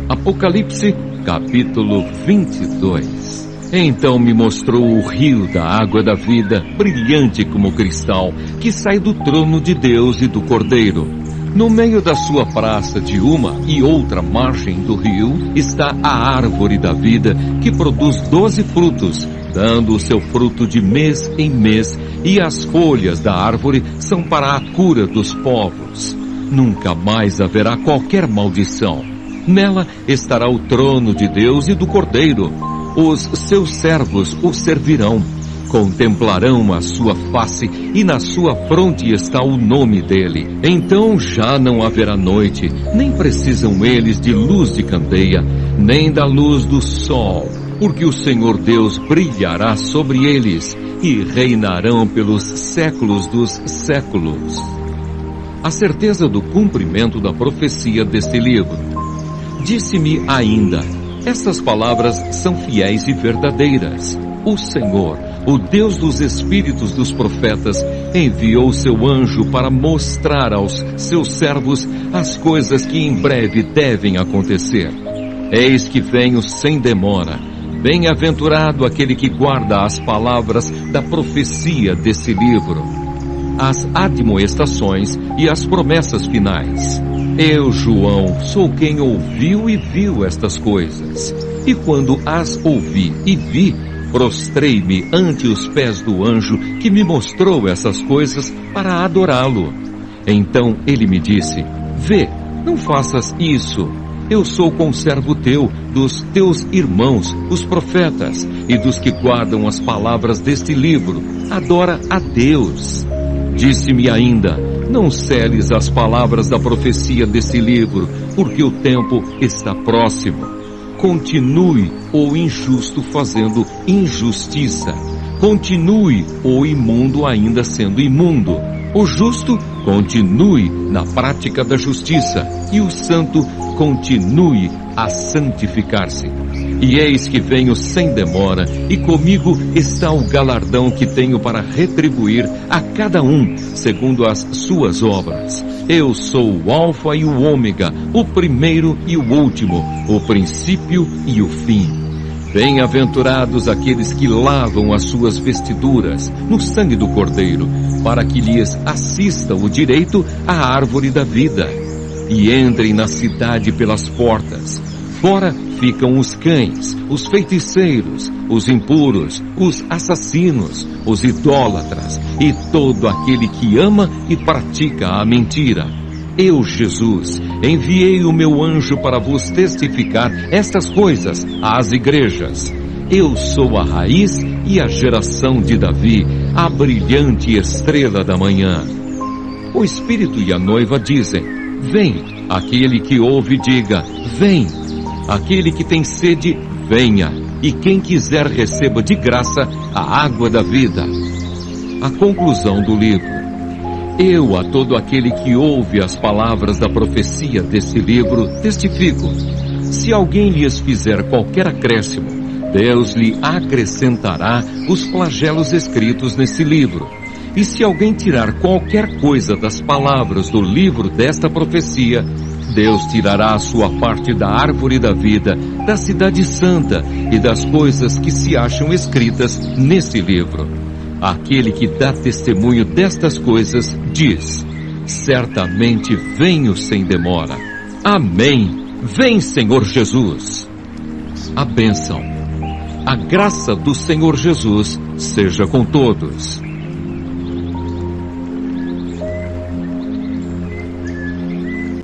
Apocalipse, capítulo 22. Então me mostrou o rio da água da vida, brilhante como cristal, que sai do trono de Deus e do Cordeiro. No meio da sua praça, de uma e outra margem do rio, está a árvore da vida, que produz 12 frutos, dando o seu fruto de mês em mês, e as folhas da árvore são para a cura dos povos. Nunca mais haverá qualquer maldição. Nela estará o trono de Deus e do Cordeiro. Os seus servos o servirão. Contemplarão a sua face, e na sua fronte está o nome dele. Então já não haverá noite, nem precisam eles de luz de candeia, nem da luz do sol, porque o Senhor Deus brilhará sobre eles, e reinarão pelos séculos dos séculos. A certeza do cumprimento da profecia deste livro. Disse-me ainda: essas palavras são fiéis e verdadeiras. O Senhor, o Deus dos espíritos dos profetas, enviou seu anjo para mostrar aos seus servos as coisas que em breve devem acontecer. Eis que venho sem demora. Bem-aventurado aquele que guarda as palavras da profecia desse livro, as admoestações e as promessas finais. Eu, João, sou quem ouviu e viu estas coisas. E quando as ouvi e vi, prostrei-me ante os pés do anjo que me mostrou essas coisas para adorá-lo. Então ele me disse: vê, não faças isso. Eu sou conservo teu, dos teus irmãos, os profetas, e dos que guardam as palavras deste livro. Adora a Deus. Disse-me ainda: não seles as palavras da profecia desse livro, porque o tempo está próximo. Continue o injusto fazendo injustiça. Continue o imundo ainda sendo imundo. O justo continue na prática da justiça, e o santo continue a santificar-se. E eis que venho sem demora, e comigo está o galardão que tenho para retribuir a cada um segundo as suas obras. Eu sou o Alfa e o Ômega, o primeiro e o último, o princípio e o fim. Bem-aventurados aqueles que lavam as suas vestiduras no sangue do Cordeiro, para que lhes assista o direito à árvore da vida. E entrem na cidade pelas portas. Fora ficam os cães, os feiticeiros, os impuros, os assassinos, os idólatras e todo aquele que ama e pratica a mentira. Eu, Jesus, enviei o meu anjo para vos testificar estas coisas às igrejas. Eu sou a raiz e a geração de Davi, a brilhante estrela da manhã. O Espírito e a noiva dizem: vem. Aquele que ouve, diga: vem. Aquele que tem sede, venha. E quem quiser, receba de graça a água da vida. A conclusão do livro. Eu, a todo aquele que ouve as palavras da profecia deste livro, testifico: se alguém lhes fizer qualquer acréscimo, Deus lhe acrescentará os flagelos escritos nesse livro. E se alguém tirar qualquer coisa das palavras do livro desta profecia, Deus tirará a sua parte da árvore da vida, da cidade santa e das coisas que se acham escritas nesse livro. Aquele que dá testemunho destas coisas diz: certamente venho sem demora. Amém. Vem, Senhor Jesus. A bênção. A graça do Senhor Jesus seja com todos.